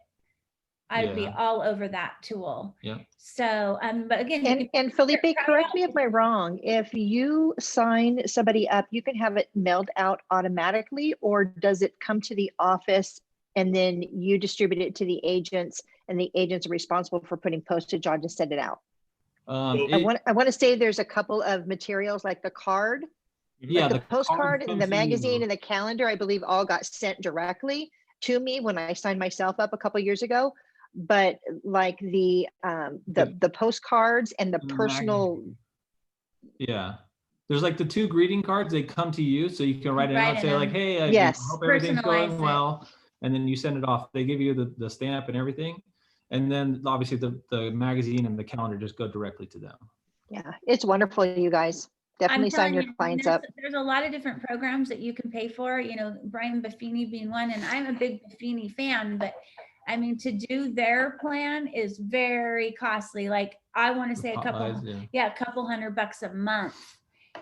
I'd be all over that tool. Yeah. So, but again, and Felipe, correct me if I'm wrong. If you sign somebody up, you can have it mailed out automatically, or does it come to the office and then you distribute it to the agents, and the agents are responsible for putting postage on to send it out? I want to say there's a couple of materials like the card, yeah, the postcard and the magazine you. and the calendar, I believe all got sent directly to me when I signed myself up a couple years ago. But like the postcards and the personal, yeah, there's like the 2 greeting cards. They come to you, so you can write it out, say like, hey, I hope everything's going well, and then you send it off. They give you the stamp and everything, and then obviously the magazine and the calendar just go directly to them. Yeah, it's wonderful, you guys. Definitely sign your clients up. There's a lot of different programs that you can pay for, Brian Buffini being one, and I'm a big Buffini fan, but I mean, to do their plan is very costly. Like I want to The say a pot couple, buys, yeah. yeah, a couple $100 a month.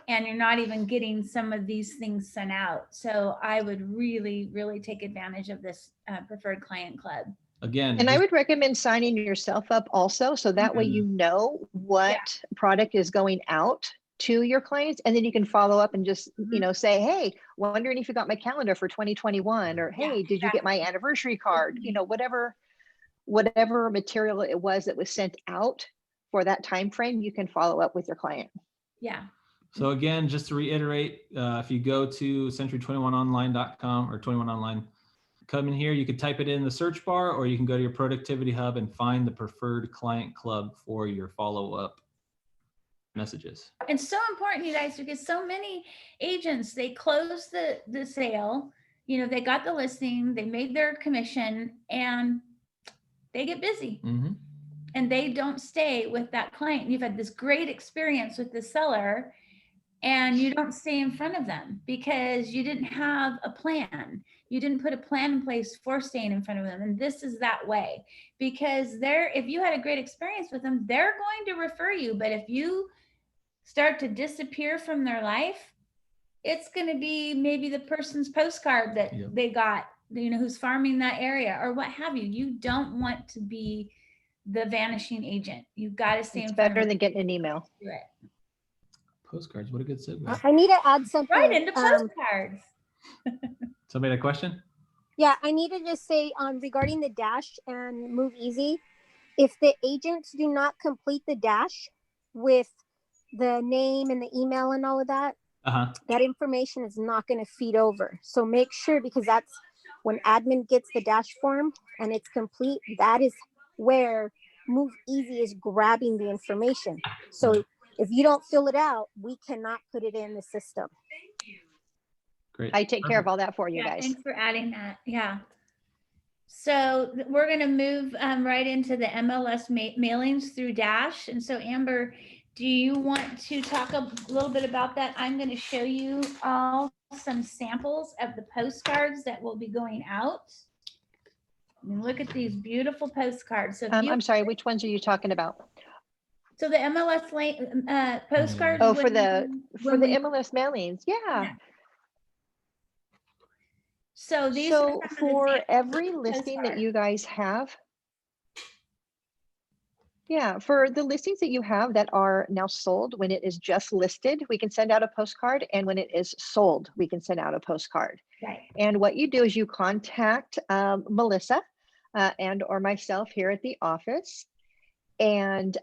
And you're not even getting some of these things sent out. So I would really, really take advantage of this preferred client club. Again, And I just- would recommend signing yourself up also, so that way you know what product is going out to your clients, and then you can follow up and just, you know, say, hey, wondering if you got my calendar for 2021, or hey, did you get my anniversary card? You know, whatever material it was that was sent out for that time frame, you can follow up with your client. Yeah. So again, just to reiterate, if you go to century21online.com or 21 online, come in here, you could type it in the search bar, or you can go to your productivity hub and find the preferred client club for your follow-up messages. It's so important, you guys, because so many agents, they close the sale, you know, they got the listing, they made their commission, and they get busy. Mm-hmm. And they don't stay with that client. You've had this great experience with the seller, and you don't stay in front of them because you didn't have a plan. You didn't put a plan in place for staying in front of them. And this is that way, because if you had a great experience with them, they're going to refer you. But if you start to disappear from their life, it's going to be maybe the person's postcard that they got, you know, who's farming that area or what have you. You don't want to be the vanishing agent. You've got to stay in front of them. Better than getting an email. Do it. Postcards, what a good segue. I need to add something. Right into postcards. Somebody had a question? Yeah, I need to just say regarding the dash and Move Easy, if the agents do not complete the dash with the name and the email and all of that, that information is not going to feed over. So make sure, because that's when admin gets the dash form and it's complete, that is where Move Easy is grabbing the information. So if you don't fill it out, we cannot put it in the system. Great. I take care of all that for you guys. Thanks for adding that. Yeah. So we're going to move right into the MLS mailings through Dash. And so Amber, do you want to talk a little bit about that? I'm going to show you all some samples of the postcards that will be going out. I mean, look at these beautiful postcards. So I'm sorry, which ones are you talking about? So the MLS postcards. Oh, for the MLS mailings. Yeah. So these so for every listing that you guys have, for the listings that you have that are now sold, when it is just listed, we can send out a postcard, and when it is sold, we can send out a postcard. Right. And what you do is you contact Melissa and or myself here at the office, and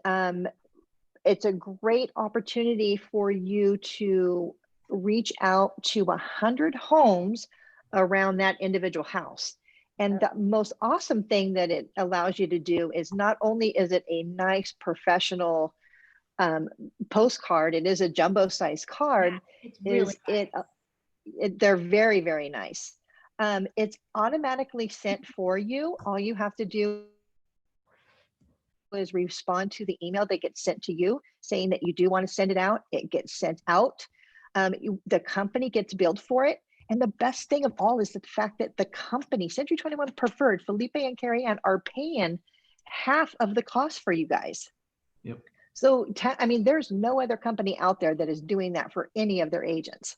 it's a great opportunity for you to reach out to 100 homes around that individual house. And the most awesome thing that it allows you to do is not only is it a nice professional postcard, it is a jumbo size card, really they're very, very nice. It's automatically sent for you. All you have to do is respond to the email that gets sent to you saying that you do want to send it out. It gets sent out. The company gets billed for it. And the best thing of all is the fact that the company, Century 21 Preferred, Felipe and Carrie Ann, are paying half of the cost for you guys. Yep. So, I mean, there's no other company out there that is doing that for any of their agents.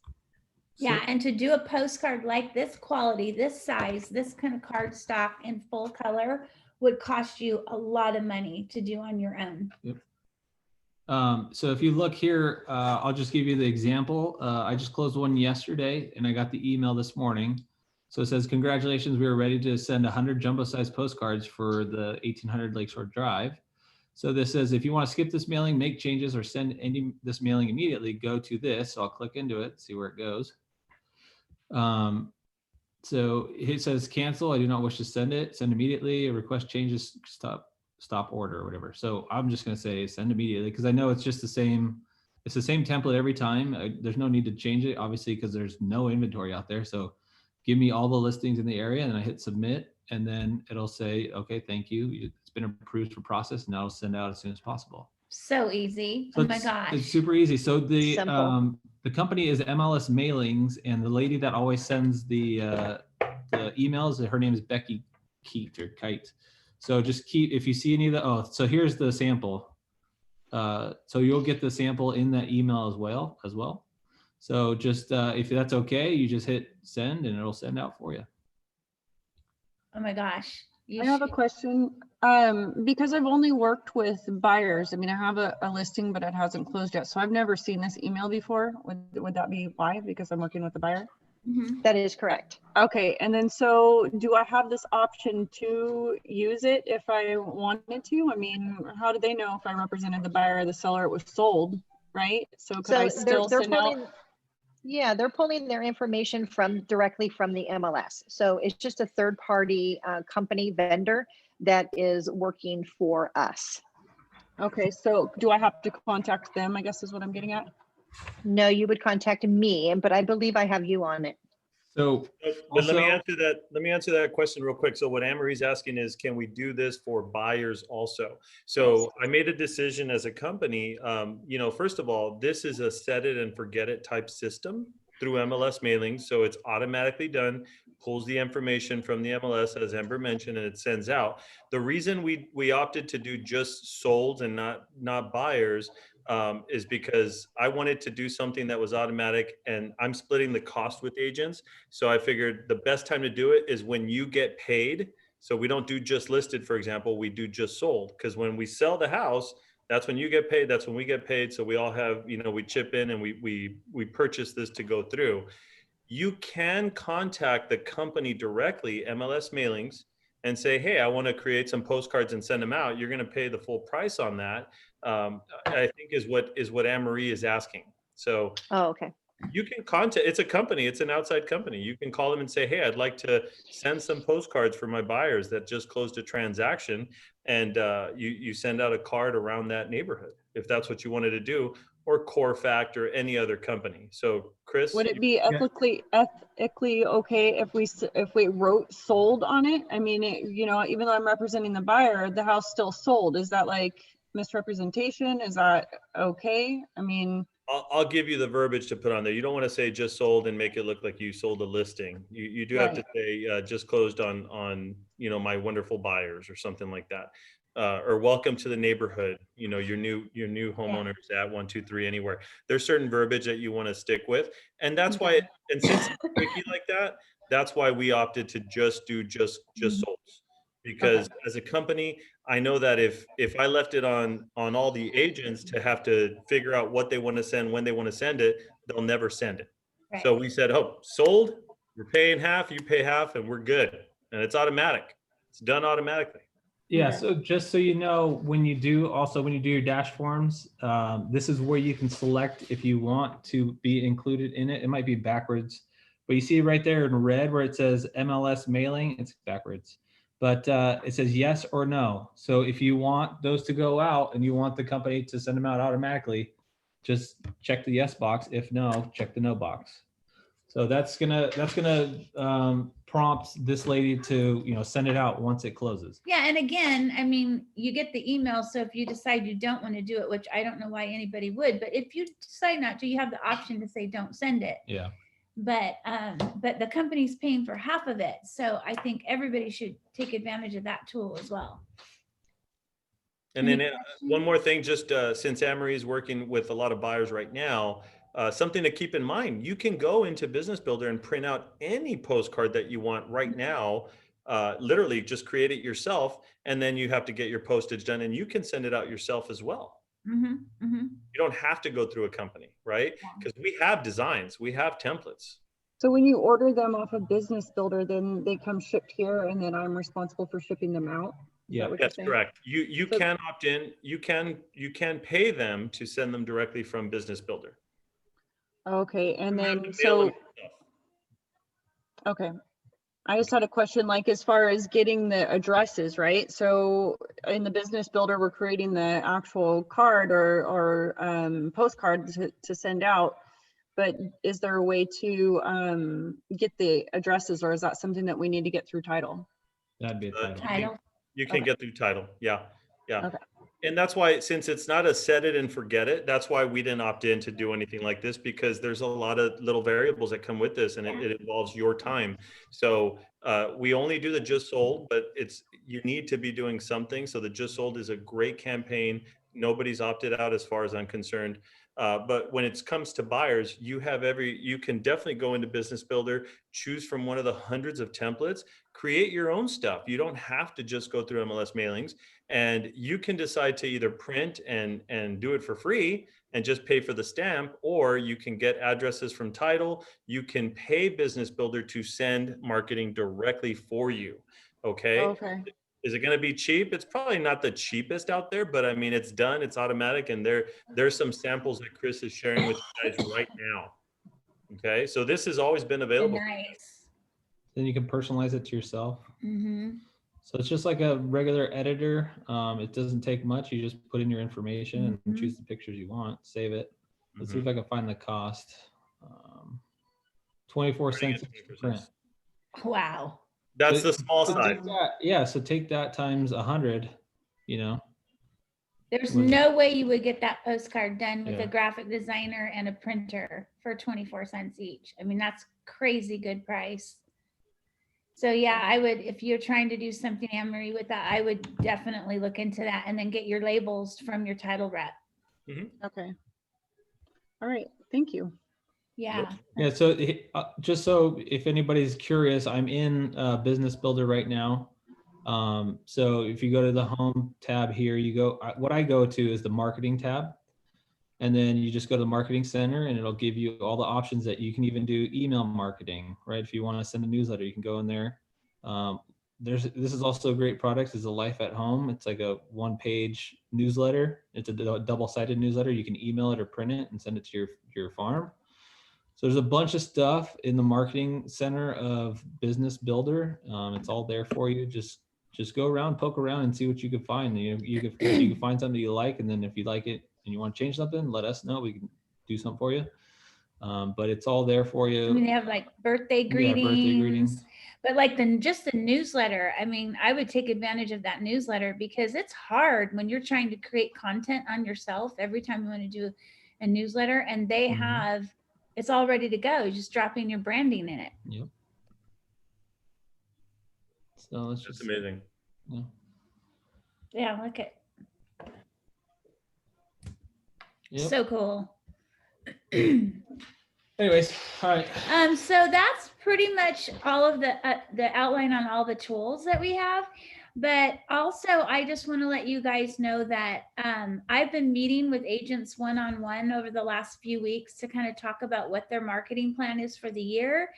Yeah, and to do a postcard like this quality, this size, this kind of card stock in full color would cost you a lot of money to do on your own. Yep. So if you look here, I'll just give you the example. I just closed one yesterday and I got the email this morning. So it says, congratulations, we are ready to send 100 jumbo size postcards for the 1800 Lakeshore Drive. So this says, if you want to skip this mailing, make changes, or send this mailing immediately, go to this. So I'll click into it, see where it goes. So it says cancel. I do not wish to send it. Send immediately. Request changes. Stop order or whatever. So I'm just going to say send immediately because I know it's just the same. It's the same template every time. There's no need to change it, obviously, because there's no inventory out there. So give me all the listings in the area, and I hit submit, and then it'll say, okay, thank you. It's been approved for process, and now I'll send out as soon as possible. So easy. So oh my gosh. It's super easy. So the Simple. company is MLS Mailings, and the lady that always sends the emails, her name is Becky Kite. So just if you see any of the, so here's the sample. So you'll get the sample in that email as well. So just if that's okay, you just hit send and it'll send out for you. Oh my gosh. I have a question. Because I've only worked with buyers. I mean, I have a listing, but it hasn't closed yet. So I've never seen this email before. Would that be why? Because I'm working with a buyer? That is correct. Okay. And then, so do I have this option to use it if I wanted to? I mean, how do they know if I represented the buyer or the seller, it was sold, right? So could I still send out? Yeah, they're pulling their information directly from the MLS. So it's just a third party company vendor that is working for us. Okay, so do I have to contact them, I guess is what I'm getting at? No, you would contact me, but I believe I have you on it. So, but let me answer that. Let me answer that question real quick. So what Anne-Marie's asking is, can we do this for buyers also? So I made a decision as a company. You know, first of all, this is a set it and forget it type system through MLS mailings. So it's automatically done, pulls the information from the MLS, as Amber mentioned, and it sends out. The reason we opted to do just solds and not buyers is because I wanted to do something that was automatic, and I'm splitting the cost with agents. So I figured the best time to do it is when you get paid. So we don't do just listed, for example, we do just sold, because when we sell the house, that's when you get paid, that's when we get paid. So we all have, you know, we chip in and we purchase this to go through. You can contact the company directly, MLS mailings, and say, hey, I want to create some postcards and send them out. You're going to pay the full price on that. I think is what Anne-Marie is asking. So okay. You can contact, it's a company, it's an outside company. You can call them and say, hey, I'd like to send some postcards for my buyers that just closed a transaction. And you send out a card around that neighborhood, if that's what you wanted to do, or CoreFact or any other company. So Chris? Would it be ethically okay if we wrote sold on it? I mean, you know, even though I'm representing the buyer, the house still sold. Is that like misrepresentation? Is that okay? I mean, I'll give you the verbiage to put on there. You don't want to say just sold and make it look like you sold a listing. You do have to say just closed on you know, my wonderful buyers or something like that, or welcome to the neighborhood. You know, your new homeowners at 123 anywhere. There's certain verbiage that you want to stick with, and that's why. And since it's tricky like that, that's why we opted to just do just solds. Because as a company, I know that if I left it on all the agents to have to figure out what they want to send, when they want to send it, they'll never send it. Right. So we said, oh, sold, we're paying half, you pay half, and we're good. And it's automatic. It's done automatically. Yeah, so just so you know, when you do your dash forms, this is where you can select if you want to be included in it. It might be backwards, but you see right there in red where it says MLS mailing, it's backwards. But it says yes or no. So if you want those to go out and you want the company to send them out automatically, just check the yes box. If no, check the no box. So that's gonna prompt this lady to, you know, send it out once it closes. Yeah, and again, I mean, you get the email. So if you decide you don't want to do it, which I don't know why anybody would, but if you decide not to, you have the option to say don't send it. Yeah. But the company's paying for half of it. So I think everybody should take advantage of that tool as well. And then one more thing, just since Anne-Marie is working with a lot of buyers right now, something to keep in mind, you can go into Business Builder and print out any postcard that you want right now. Literally just create it yourself, and then you have to get your postage done, and you can send it out yourself as well. Mm-hmm, mm-hmm. You don't have to go through a company, right? Because we have designs, we have templates. So when you order them off of Business Builder, then they come shipped here, and then I'm responsible for shipping them out. Yeah, that's correct. You so, can opt in. You can pay them to send them directly from Business Builder. Okay, and then so okay. I just had a question, like as far as getting the addresses, right? So in the Business Builder, we're creating the actual card or postcard to send out. But is there a way to get the addresses, or is that something that we need to get through title? That'd be a title. You can get through title. Yeah. Yeah. Okay. And that's why, since it's not a set it and forget it, that's why we didn't opt in to do anything like this, because there's a lot of little variables that come with this, and it involves your time. So we only do the just sold, but you need to be doing something. So the just sold is a great campaign. Nobody's opted out as far as I'm concerned. But when it comes to buyers, you can definitely go into Business Builder, choose from one of the hundreds of templates, create your own stuff. You don't have to just go through MLS mailings, and you can decide to either print and do it for free and just pay for the stamp, or you can get addresses from title. You can pay Business Builder to send marketing directly for you. Okay. Okay. Is it going to be cheap? It's probably not the cheapest out there, but I mean, it's done, it's automatic, and there's some samples that Chris is sharing with you guys right now. Okay, so this has always been available. Nice. Then you can personalize it to yourself. Mm-hmm. So it's just like a regular editor. It doesn't take much. You just put in your information and choose the pictures you want, save it. Let's see if I can find the cost. 24 cents each print. Wow. That's So- the small so side. take that- yeah, so take that times 100, you know. There's Was- no way you would get that postcard done with Yeah. a graphic designer and a printer for 24 cents each. I mean, that's crazy good price. So yeah, I would, if you're trying to do something, Anne-Marie, with that, I would definitely look into that and then get your labels from your title rep. Okay. All right. Thank you. Yeah. Yeah, so just so if anybody's curious, I'm in Business Builder right now. So if you go to the home tab here, you go, what I go to is the marketing tab. And then you just go to the marketing center and it'll give you all the options that you can even do email marketing, right? If you want to send a newsletter, you can go in there. This is also a great product, is a Life at Home. It's like a one-page newsletter. It's a double-sided newsletter. You can email it or print it and send it to your farm. So there's a bunch of stuff in the marketing center of Business Builder. It's all there for you. Just go around, poke around, and see what you can find. You can find something you like, and then if you like it and you want to change something, let us know. We can do something for you. But it's all there for you. I mean, they have like birthday greetings, Yeah, birthday greetings. but like just the newsletter. I mean, I would take advantage of that newsletter because it's hard when you're trying to create content on yourself every time you want to do a newsletter, and they have, it's all ready to go. Just dropping your branding in it. Yep. So it's That's just amazing. Yeah. Yeah, look at Yep. so cool. Anyways, all right. So that's pretty much all of the outline on all the tools that we have. But also, I just want to let you guys know that I've been meeting with agents one-on-one over the last few weeks to kind of talk about what their marketing plan is for the year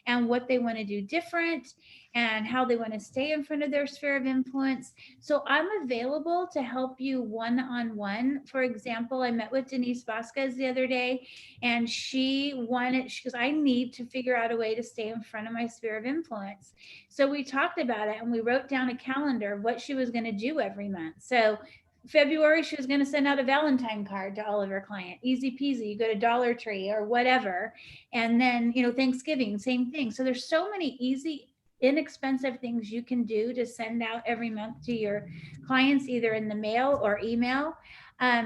and what they want to do different and how they want to stay in front of their sphere of influence. So I'm available to help you one-on-one. For example, I met with Denise Vasquez the other day, and she goes, I need to figure out a way to stay in front of my sphere of influence. So we talked about it and we wrote down a calendar of what she was going to do every month. So February, she was going to send out a Valentine card to all of her clients. Easy peasy. You go to Dollar Tree or whatever. And then, Thanksgiving, same thing. So there's so many easy, inexpensive things you can do to send out every month to your clients, either in the mail or email.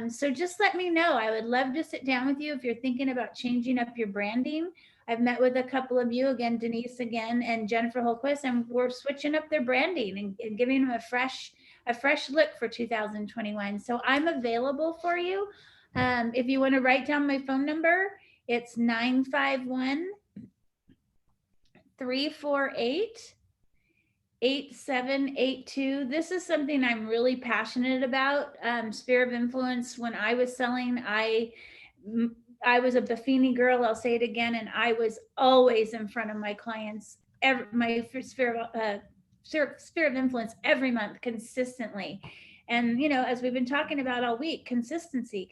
So just let me know. I would love to sit down with you if you're thinking about changing up your branding. I've met with a couple of you, again, Denise again, and Jennifer Holquist, and we're switching up their branding and giving them a fresh look for 2021. So I'm available for you. If you want to write down my phone number, it's 951-348-8782. This is something I'm really passionate about. Sphere of influence. When I was selling, I was a Buffini girl, I'll say it again, and I was always in front of my clients, my sphere of influence every month consistently. And, as we've been talking about all week, consistency.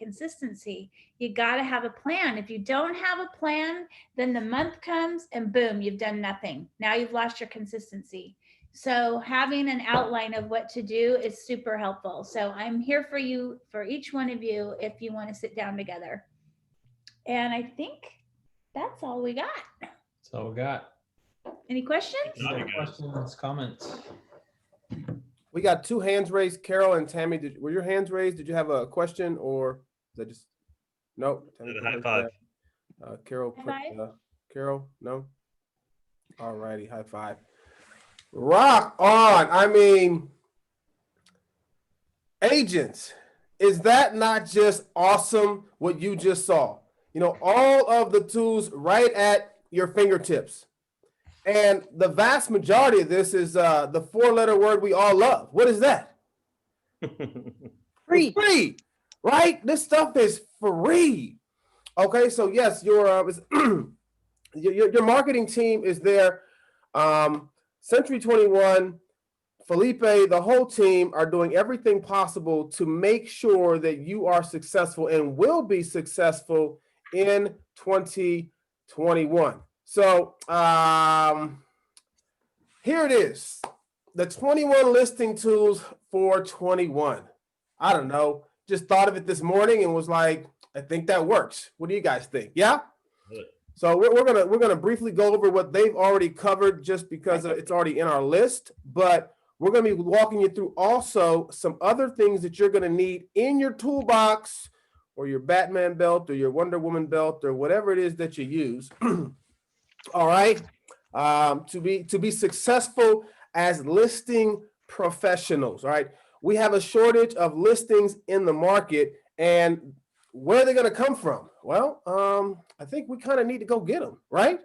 You got to have a plan. If you don't have a plan, then the month comes and boom, you've done nothing. Now you've lost your consistency. So having an outline of what to do is super helpful. So I'm here for you, for each one of you, if you want to sit down together. And I think that's all we got. That's all we got. Any questions? Any questions, comments? We got two hands raised. Carol and Tammy, were your hands raised? Did you have a question or is that just? No. High five. Carol. High five? Carol, no? All righty, high five. Rock on. I mean, agents, Is that not just awesome what you just saw? You know, all of the tools right at your fingertips. And the vast majority of this is the 4-letter word we all love. What is that? Free. Free, right? This stuff is free. Okay, so yes, your marketing team is there. Century 21, Felipe, the whole team are doing everything possible to make sure that you are successful and will be successful in 2021. So here it is, the 21 listing tools for 21. I don't know, just thought of it this morning and was like, I think that works. What do you guys think? Yeah? So we're gonna briefly go over what they've already covered just because it's already in our list, but we're gonna be walking you through also some other things that you're gonna need in your toolbox or your Batman belt or your Wonder Woman belt or whatever it is that you use. All right, to be successful as listing professionals. All right, we have a shortage of listings in the market, and where are they going to come from? Well, I think we kind of need to go get them, right?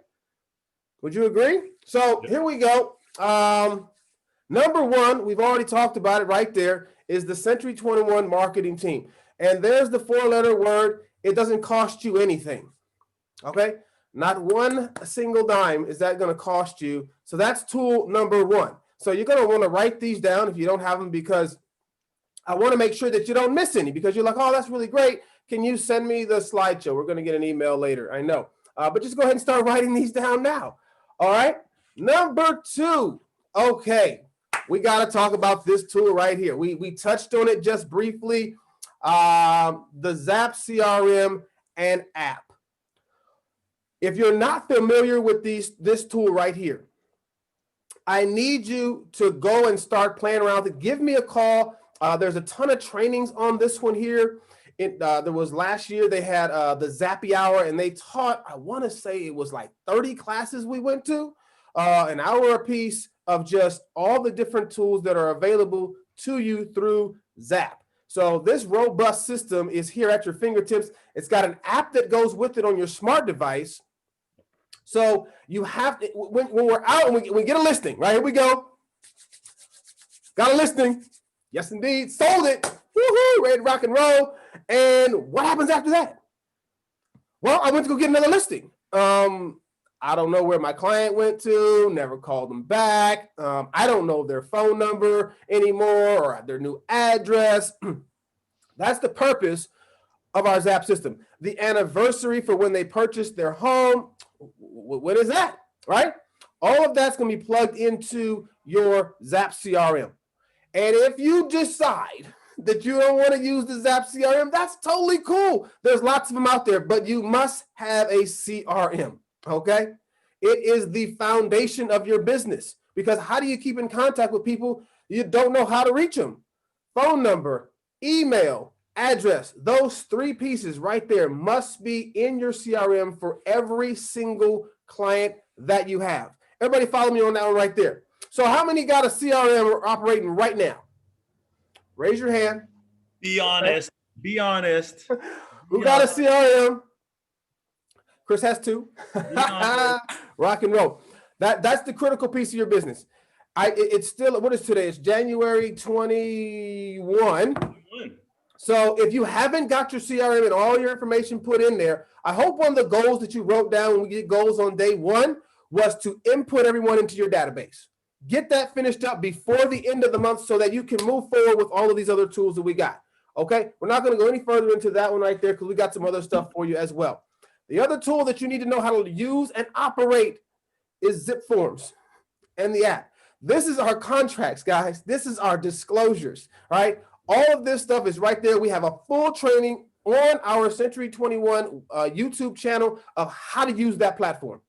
Would you agree? So here we go. Number one, we've already talked about it right there, is the Century 21 marketing team. And there's the 4-letter word. It doesn't cost you anything, okay? Not one single dime is that going to cost you. So that's tool number one. So you're going to want to write these down if you don't have them, because I want to make sure that you don't miss any, because you're like, oh, that's really great. Can you send me the slideshow? We're going to get an email later, I know. But just go ahead and start writing these down now. All right. Number two. Okay. We got to talk about this tool right here. We touched on it just briefly. The Zap CRM and app. If you're not familiar with this tool right here, I need you to go and start playing around with it. Give me a call. There's a ton of trainings on this one here. There was last year, they had the Zappy Hour, and they taught, I want to say it was like 30 classes we went to, an hour a piece of just all the different tools that are available to you through Zap. So this robust system is here at your fingertips. It's got an app that goes with it on your smart device. So you have to, when we're out and we get a listing, right? Here we go. Got a listing. Yes, indeed. Sold it. Woohoo! Ready to rock and roll. And what happens after that? Well, I went to go get another listing. I don't know where my client went to, never called them back. I don't know their phone number anymore or their new address. That's the purpose of our Zap system. The anniversary for when they purchased their home, what is that, right? All of that's going to be plugged into your Zap CRM. And if you decide that you don't want to use the Zap CRM, that's totally cool. There's lots of them out there, but you must have a CRM, okay? It is the foundation of your business, because how do you keep in contact with people you don't know how to reach them? Phone number, email, address, those three pieces right there must be in your CRM for every single client that you have. Everybody follow me on that one right there. So how many got a CRM operating right now? Raise your hand. Be honest. Be honest. Who got a CRM? Chris has two. Rock and roll. That's the critical piece of your business. It's still, what is today? It's January 21. So if you haven't got your CRM and all your information put in there, I hope one of the goals that you wrote down when we get goals on day one was to input everyone into your database. Get that finished up before the end of the month so that you can move forward with all of these other tools that we got. Okay, we're not going to go any further into that one right there because we got some other stuff for you as well. The other tool that you need to know how to use and operate is Zip Forms and the app. This is our contracts, guys. This is our disclosures, right? All of this stuff is right there. We have a full training on our Century 21 YouTube channel of how to use that platform.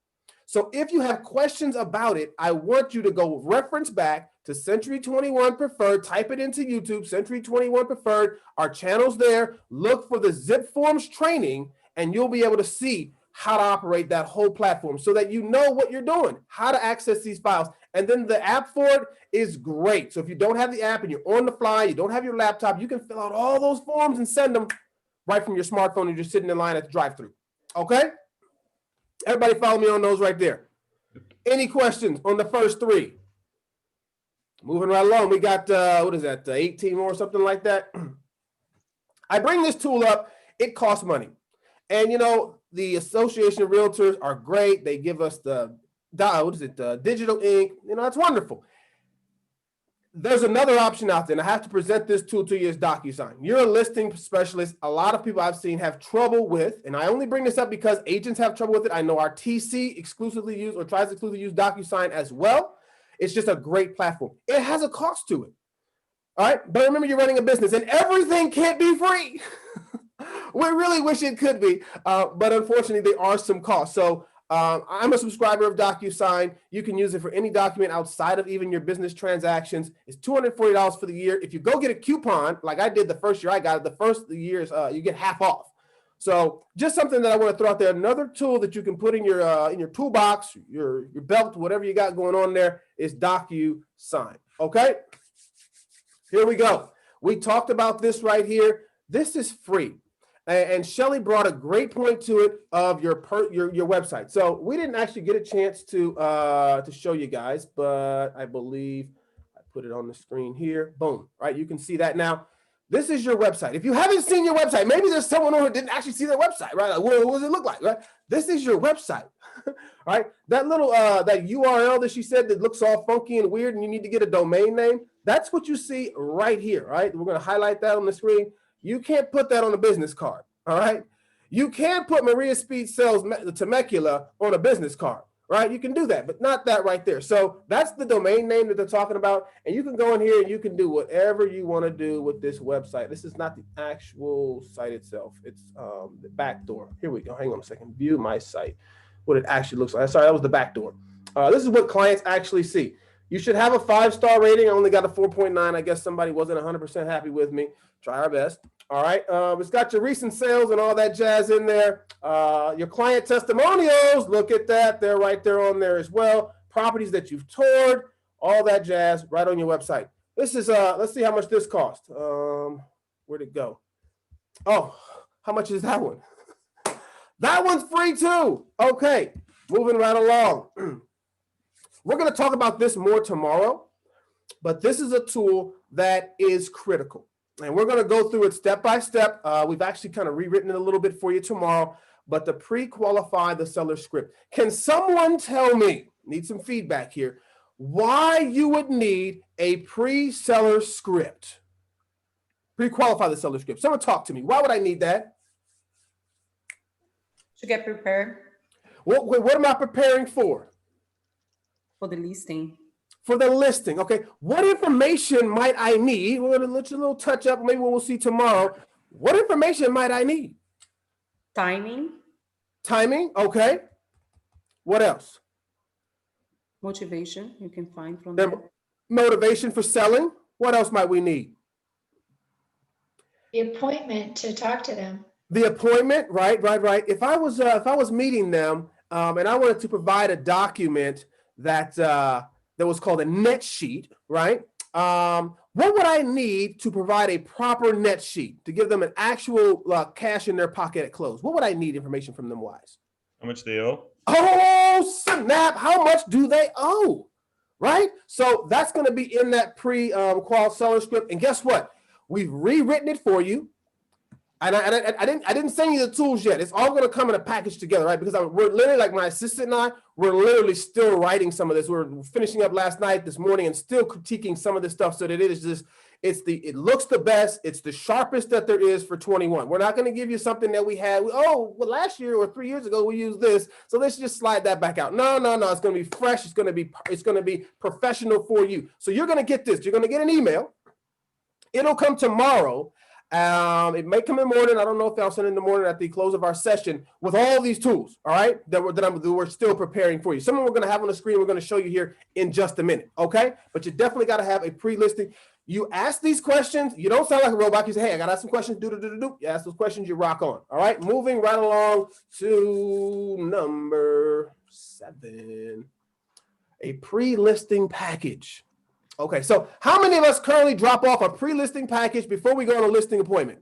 So if you have questions about it, I want you to go reference back to Century 21 Preferred, type it into YouTube, Century 21 Preferred, our channel's there, look for the Zip Forms training, and you'll be able to see how to operate that whole platform so that you know what you're doing, how to access these files, And then the app for it is great. So if you don't have the app and you're on the fly, you don't have your laptop, you can fill out all those forms and send them right from your smartphone and you're sitting in line at the drive-thru. Okay? Everybody follow me on those right there. Any questions on the first three? Moving right along, we got, 18 more or something like that. I bring this tool up, it costs money. And the Association of Realtors are great. They give us the digital ink. That's wonderful. There's another option out there, and I have to present this tool to you as DocuSign. You're a listing specialist. A lot of people I've seen have trouble with, and I only bring this up because agents have trouble with it. I know our TC exclusively use or tries to exclusively use DocuSign as well. It's just a great platform. It has a cost to it. All right, but remember, you're running a business, and everything can't be free. We really wish it could be, but unfortunately, there are some costs. So I'm a subscriber of DocuSign. You can use it for any document outside of even your business transactions. It's $240 for the year. If you go get a coupon, like I did the first year I got it, the first years you get half off. So just something that I want to throw out there. Another tool that you can put in your toolbox, your belt, whatever you got going on there is DocuSign. Okay, here we go. We talked about this right here. This is free. And Shelly brought a great point to it of your website. So we didn't actually get a chance to show you guys, but I believe I put it on the screen here. Boom, right? You can see that now. This is your website. If you haven't seen your website, maybe there's someone who didn't actually see their website, right? Like, what does it look like, right? This is your website, right? That little that URL that she said that looks all funky and weird and you need to get a domain name, that's what you see right here, right? We're going to highlight that on the screen. You can't put that on a business card, all right? You can put Maria Speed Sells Temecula on a business card, right? You can do that, but not that right there. So that's the domain name that they're talking about. And you can go in here and you can do whatever you want to do with this website. This is not the actual site itself. It's the back door. Here we go. Hang on a second. View my site, what it actually looks like. Sorry, that was the back door. This is what clients actually see. You should have a 5-star rating. I only got a 4.9. I guess somebody wasn't 100% happy with me. Try our best. All right. It's got your recent sales and all that jazz in there. Your client testimonials. Look at that. They're right there on there as well. Properties that you've toured, all that jazz right on your website. This is, let's see how much this cost. Where'd it go? Oh, how much is that one? That one's free too. Okay. Moving right along. We're going to talk about this more tomorrow, but this is a tool that is critical. And we're going to go through it step by step. We've actually kind of rewritten it a little bit for you tomorrow, but to pre-qualify the seller script. Can someone tell me, need some feedback here, why you would need a pre-seller script? Pre-qualify the seller script. Someone talk to me. Why would I need that? To get prepared. What am I preparing for? For the listing. For the listing, okay. What information might I need? We're gonna let you a little touch up, maybe we'll see tomorrow. What information might I need? Timing. Timing, okay. What else? Motivation, you can find from there. Motivation for selling. What else might we need? The appointment to talk to them. The appointment, right. If I was meeting them and I wanted to provide a document that was called a net sheet, right? What would I need to provide a proper net sheet to give them an actual cash in their pocket at close? What would I need information from them wise? How much they owe? Oh, snap. How much do they owe? Right? So that's going to be in that pre-qual seller script. And guess what? We've rewritten it for you. And I didn't send you the tools yet. It's all going to come in a package together, right? Because we're literally, like my assistant and I, we're literally still writing some of this. We're finishing up last night, this morning, and still critiquing some of this stuff so that it is just, it looks the best. It's the sharpest that there is for 21. We're not going to give you something that we had. Last year or 3 years ago, we used this. So let's just slide that back out. No. It's going to be fresh. It's going to be professional for you. So you're going to get this. You're going to get an email. It'll come tomorrow. It may come in the morning. I don't know if I'll send it in the morning at the close of our session with all these tools, all right, that we're still preparing for you. Some of them we're going to have on the screen. We're going to show you here in just a minute, okay? But you definitely got to have a pre-listing. You ask these questions. You don't sound like a robot. You say, hey, I got to ask some questions. You ask those questions, you rock on, all right? Moving right along to number 7. A pre-listing package. Okay, so how many of us currently drop off a pre-listing package before we go on a listing appointment?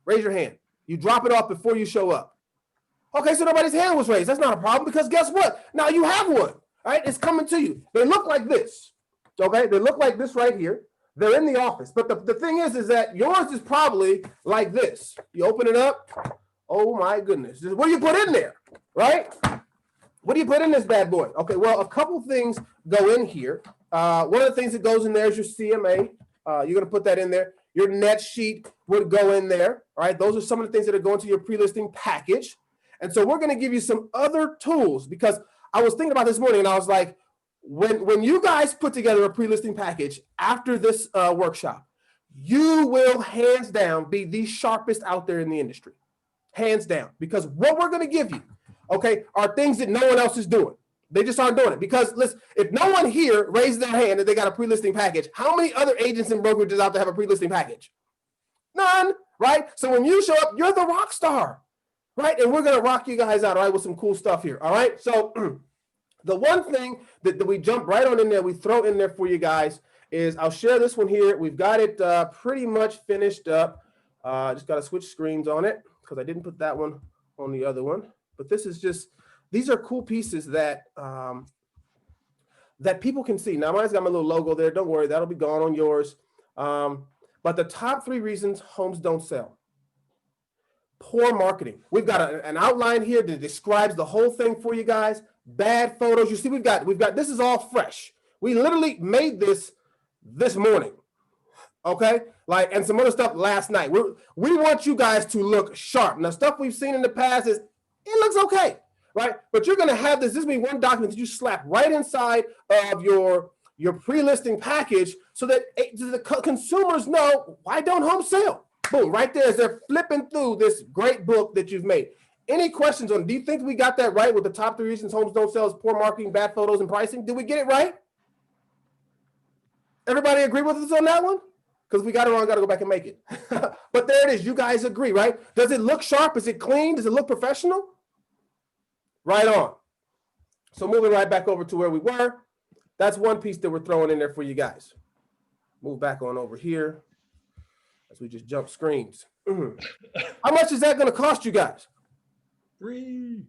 Raise your hand. You drop it off before you show up. Okay, so nobody's hand was raised. That's not a problem because guess what? Now you have one, right? It's coming to you. They look like this, okay? They look like this right here. They're in the office. But the thing is that yours is probably like this. You open it up. Oh my goodness. What do you put in there, right? What do you put in this bad boy? Okay, well, a couple things go in here. One of the things that goes in there is your CMA. You're going to put that in there. Your net sheet would go in there, all right? Those are some of the things that are going to your pre-listing package. And so we're going to give you some other tools because I was thinking about this morning and I was like, when you guys put together a pre-listing package after this workshop, you will hands down be the sharpest out there in the industry, hands down, because what we're going to give you, okay, are things that no one else is doing. They just aren't doing it because listen, if no one here raises their hand that they got a pre-listing package, how many other agents and brokerages out there have a pre-listing package? None, right? So when you show up, you're the rock star. Right, and we're gonna rock you guys out, all right, with some cool stuff here, all right? So the one thing that we jump right on in there, we throw in there for you guys is, I'll share this one here. We've got it pretty much finished up. Just gotta switch screens on it because I didn't put that one on the other one. But this is just, these are cool pieces that that people can see. Now mine's got my little logo there, don't worry, that'll be gone on yours. But the top 3 reasons homes don't sell. Poor marketing. We've got an outline here that describes the whole thing for you guys. Bad photos. You see, we've got this is all fresh. We literally made this morning. Okay, like, and some other stuff last night. We want you guys to look sharp. Now, stuff we've seen in the past is it looks okay, right? But you're gonna have this. This will be one document that you slap right inside of your pre-listing package so that the consumers know why don't homes sell. Boom, right there as they're flipping through this great book that you've made. Any questions on, do you think we got that right with the top 3 reasons homes don't sell is poor marketing, bad photos, and pricing? Did we get it right? Everybody agree with us on that one? Because we got it wrong, got to go back and make it. But there it is, you guys agree, right? Does it look sharp? Is it clean? Does it look professional? Right on. So moving right back over to where we were, that's one piece that we're throwing in there for you guys. Move back on over here. As we just jump screens. How much is that going to cost you guys? Free.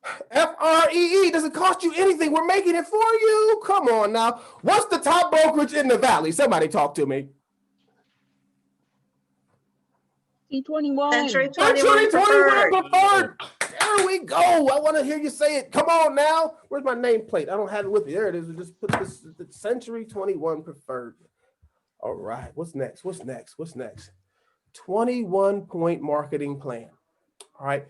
Free. Doesn't cost you anything. We're making it for you. Come on now. What's the top brokerage in the valley? Somebody talk to me. C21. Century 21 Preferred. There we go. I want to hear you say it. Come on now. Where's my nameplate? I don't have it with me. There it is. We just put this Century 21 Preferred. All right, what's next? 21-point marketing plan. All right,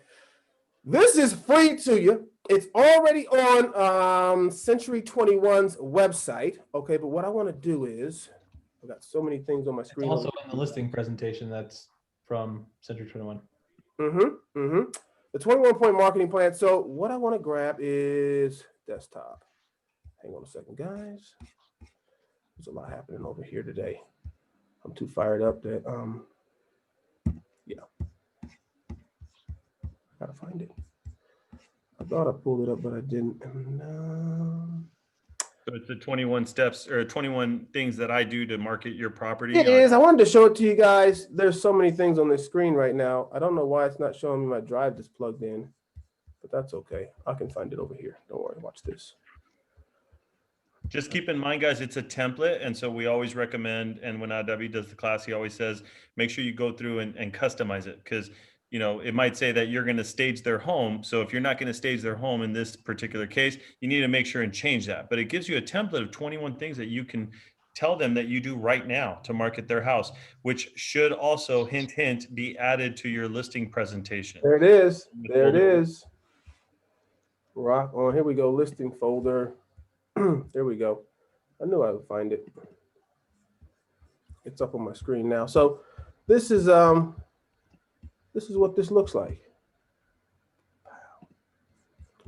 this is free to you. It's already on Century 21's website. Okay, but what I want to do is, I've got so many things on my screen. It's also in the listing presentation that's from Century 21. The 21-point marketing plan. So what I want to grab is desktop. Hang on a second, guys. There's a lot happening over here today. I'm too fired up that, yeah. Gotta find it. I thought I pulled it up, but I didn't. So it's the 21 steps or 21 things that I do to market your property. It is. I wanted to show it to you guys. There's so many things on this screen right now. I don't know why it's not showing me my drive that's plugged in, but that's okay. I can find it over here. Don't worry. Watch this. Just keep in mind, guys, it's a template. And so we always recommend, and when IW does the class, he always says, make sure you go through and customize it. Because, you know, it might say that you're going to stage their home. So if you're not going to stage their home in this particular case, you need to make sure and change that. But it gives you a template of 21 things that you can tell them that you do right now to market their house, which should also, hint, hint, be added to your listing presentation. There it is. There it is. Rock on. Here we go. Listing folder. There we go. I knew I would find it. It's up on my screen now. So this is what this looks like.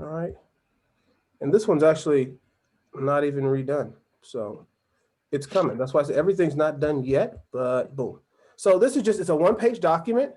All right. And this one's actually not even redone. So it's coming. That's why I said everything's not done yet, but boom. So this is just, it's a one-page document.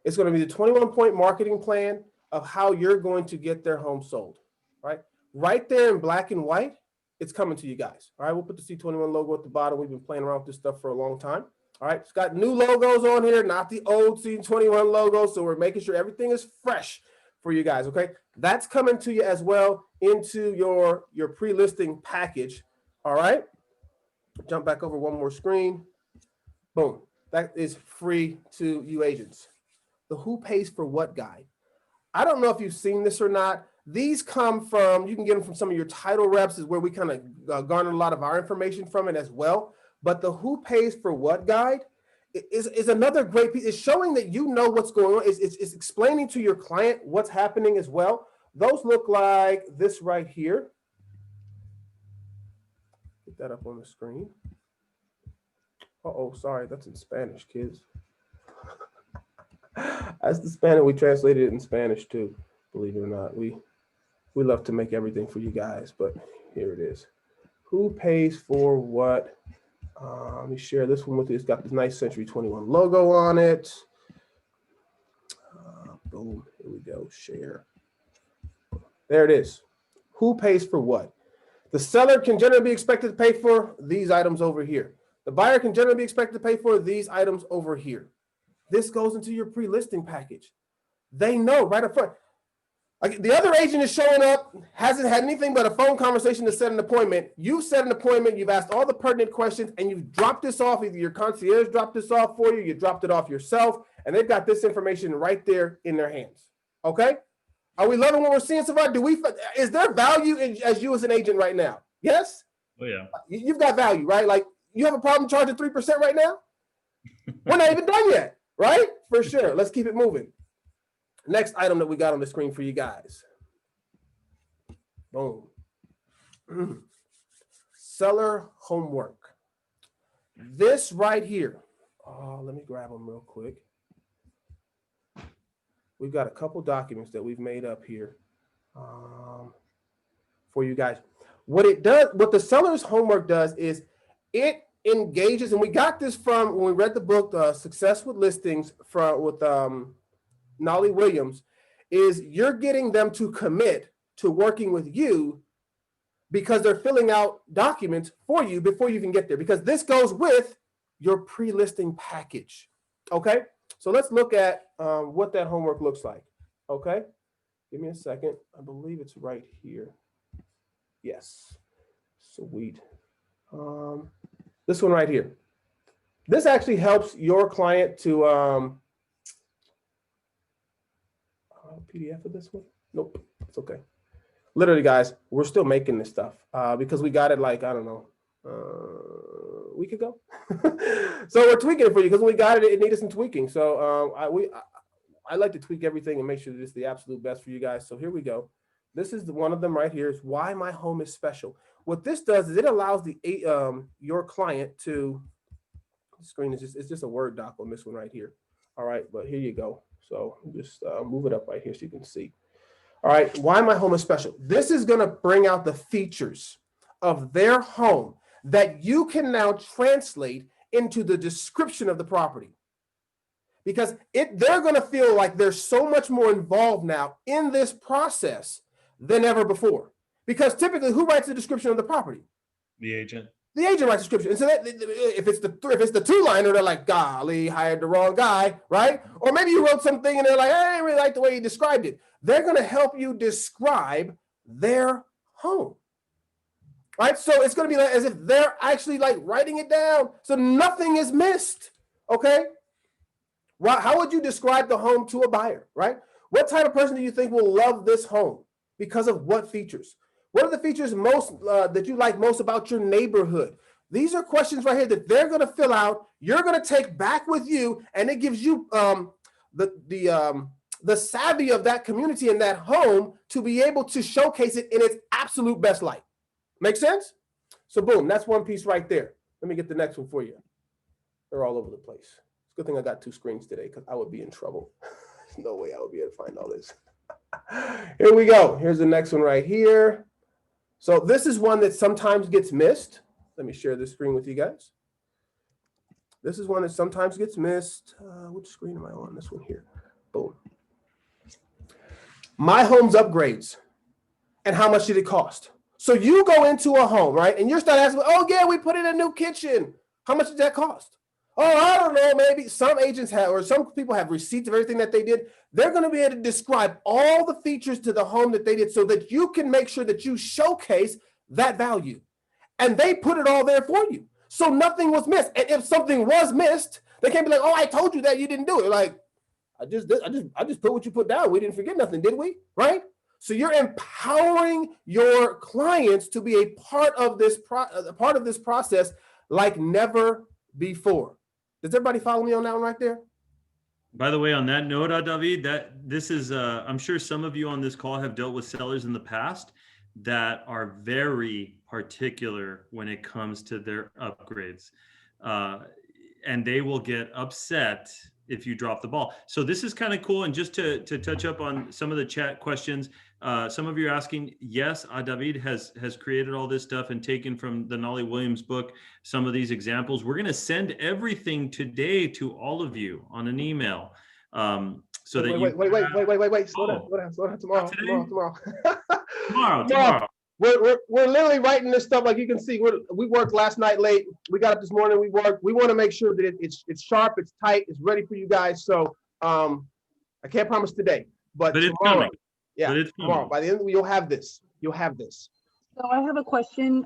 It's going to be the 21-point marketing plan of how you're going to get their home sold, right? Right there in black and white it's coming to you guys. All right, we'll put the C21 logo at the bottom. We've been playing around with this stuff for a long time. All right, it's got new logos on here, not the old C21 logo. So we're making sure everything is fresh for you guys, okay? That's coming to you as well into your pre-listing package, all right? Jump back over one more screen. Boom, that is free to you agents. The who pays for what guide. I don't know if you've seen this or not. These come from, you can get them from some of your title reps, is where we kind of garner a lot of our information from it as well. But the who pays for what guide is another great piece. It's showing that you know what's going on. It's explaining to your client what's happening as well. Those look like this right here. Get that up on the screen. Uh-oh, sorry, that's in Spanish, kids. That's the Spanish. We translated it in Spanish too, believe it or not. We love to make everything for you guys, but here it is. Who pays for what? Let me share this one with you. It's got this nice Century 21 logo on it. Boom, here we go, share. There it is. Who pays for what? The seller can generally be expected to pay for these items over here. The buyer can generally be expected to pay for these items over here. This goes into your pre-listing package. They know right up front. Like the other agent is showing up, hasn't had anything but a phone conversation to set an appointment. You set an appointment, you've asked all the pertinent questions, and you've dropped this off. Either your concierge dropped this off for you, you dropped it off yourself, and they've got this information right there in their hands. Okay? Are we loving what we're seeing so far? Is there value as you as an agent right now? Yes? Oh, yeah. You've got value, right? Like you have a problem charging 3% right now? We're not even done yet, right? For sure. Let's keep it moving. Next item that we got on the screen for you guys. Boom. Seller homework. This right here. Oh, let me grab them real quick. We've got a couple documents that we've made up here for you guys. What it does, what the seller's homework does is it engages, and we got this from when we read the book, Success with Listings with Nolly Williams, is you're getting them to commit to working with you because they're filling out documents for you before you even get there, because this goes with your pre-listing package. Okay, so let's look at what that homework looks like. Okay, give me a second. I believe it's right here. Yes, sweet. This one right here. This actually helps your client to PDF of this one? Nope, it's okay. Literally, guys, we're still making this stuff because we got it like, I don't know, a week ago. So we're tweaking it for you because when we got it, it needed some tweaking. So I like to tweak everything and make sure that it's the absolute best for you guys. So here we go. This is one of them right here. Is why my home is special. What this does is it allows your client to, the screen is it's just a Word doc on this one right here. All right, but here you go. So just move it up right here so you can see. All right, why my home is special. This is going to bring out the features of their home that you can now translate into the description of the property. Because they're going to feel like they're so much more involved now in this process than ever before. Because typically, who writes the description of the property? The agent. The agent writes the description. And so if it's the two-liner, they're like, golly, hired the wrong guy, right? Or maybe you wrote something and they're like, I didn't really like the way you described it. They're going to help you describe their home, right? So it's going to be like as if they're actually like writing it down, so nothing is missed, okay? Well, how would you describe the home to a buyer, right? What type of person do you think will love this home because of what features? What are the features most that you like most about your neighborhood? These are questions right here that they're going to fill out. You're going to take back with you, and it gives you the savvy of that community and that home to be able to showcase it in its absolute best light. Make sense? So boom, that's one piece right there. Let me get the next one for you. They're all over the place. It's a good thing I got two screens today because I would be in trouble. There's no way I would be able to find all this. Here we go. Here's the next one right here. So this is one that sometimes gets missed. Let me share this screen with you guys. This is one that sometimes gets missed. Which screen am I on? This one here. Boom. My home's upgrades. And how much did it cost? So you go into a home, right? And you start asking, oh yeah, we put in a new kitchen. How much did that cost? Oh, I don't know, maybe some agents have, or some people have receipts of everything that they did. They're going to be able to describe all the features to the home that they did so that you can make sure that you showcase that value. And they put it all there for you. So nothing was missed. And if something was missed, they can't be like, oh, I told you that you didn't do it. Like, I just put what you put down. We didn't forget nothing, did we? Right? So you're empowering your clients to be a part of this process like never before. Does everybody follow me on that one right there? By the way, on that note, David, that this is, I'm sure some of you on this call have dealt with sellers in the past that are very particular when it comes to their upgrades. And they will get upset if you drop the ball. So this is kind of cool. And just to touch up on some of the chat questions, some of you are asking, yes, David has created all this stuff and taken from the Nolly Williams book some of these examples. We're going to send everything today to all of you on an email. So that wait. Slow down. Tomorrow. We're literally writing this stuff. Like you can see, we worked last night late. We got up this morning. We worked. We want to make sure that it's sharp, it's tight, it's ready for you guys. So I can't promise today, but it's tomorrow. coming. Yeah, but it's tomorrow. By the end of the week, you'll have this. So I have a question.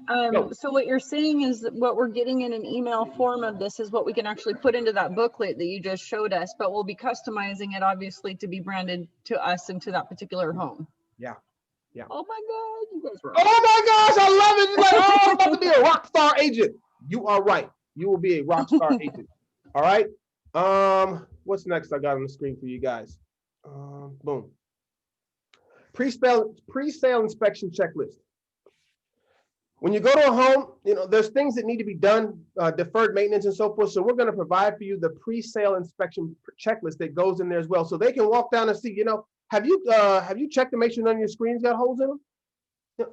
So what you're saying is that what we're getting in an email form of this is what we can actually put into that booklet that you just showed us, but we'll be customizing it obviously to be branded to us and to that particular home. Yeah. Oh my God, you guys were. Oh my gosh, I love it. You're like, oh, I'm about to be a rock star agent. You are right. You will be a rock star agent. All right. What's next I got on the screen for you guys? Boom. Pre-sale inspection checklist. When you go to a home, there's things that need to be done, deferred maintenance and so forth. So we're going to provide for you the pre-sale inspection checklist that goes in there as well. So they can walk down and see, have you checked to make sure none of your screens got holes in them?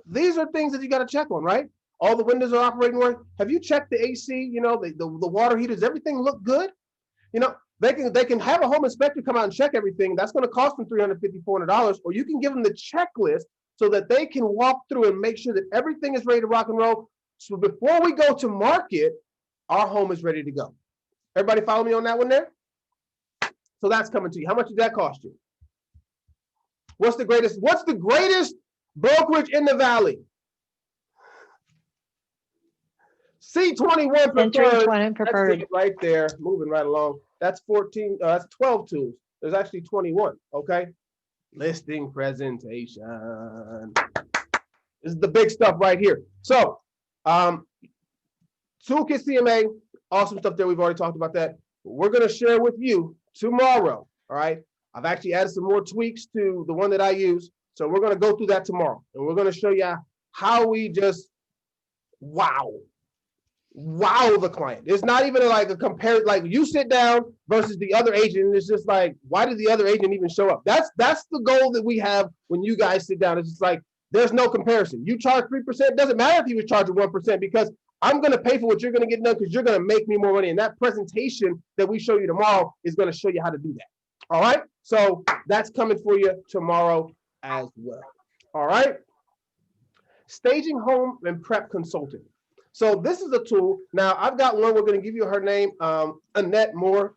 These are things that you got to check on, right? All the windows are operating right. Have you checked the AC, the water heaters, everything look good? They can have a home inspector come out and check everything. That's going to cost them $350, $400, or you can give them the checklist so that they can walk through and make sure that everything is ready to rock and roll. So before we go to market, our home is ready to go. Everybody follow me on that one there? So that's coming to you. How much did that cost you? What's the greatest brokerage in the valley? C21 Preferred. Preferred. That's it right there, moving right along. That's 12 tools. There's actually 21, okay? Listing presentation. This is the big stuff right here. So, Toolkit CMA, awesome stuff there. We've already talked about that. We're going to share with you tomorrow, all right? I've actually added some more tweaks to the one that I use. So we're going to go through that tomorrow. And we're going to show you how we just wow the client. It's not even like a compare, like you sit down versus the other agent. And it's just like, why did the other agent even show up? That's the goal that we have when you guys sit down. It's just like, there's no comparison. You charge 3%. It doesn't matter if he was charging 1% because I'm going to pay for what you're going to get done because you're going to make me more money. And that presentation that we show you tomorrow is going to show you how to do that. All right. So that's coming for you tomorrow as well. All right. Staging home and prep consulting. So this is a tool. Now I've got one. We're going to give you her name, Annette Moore.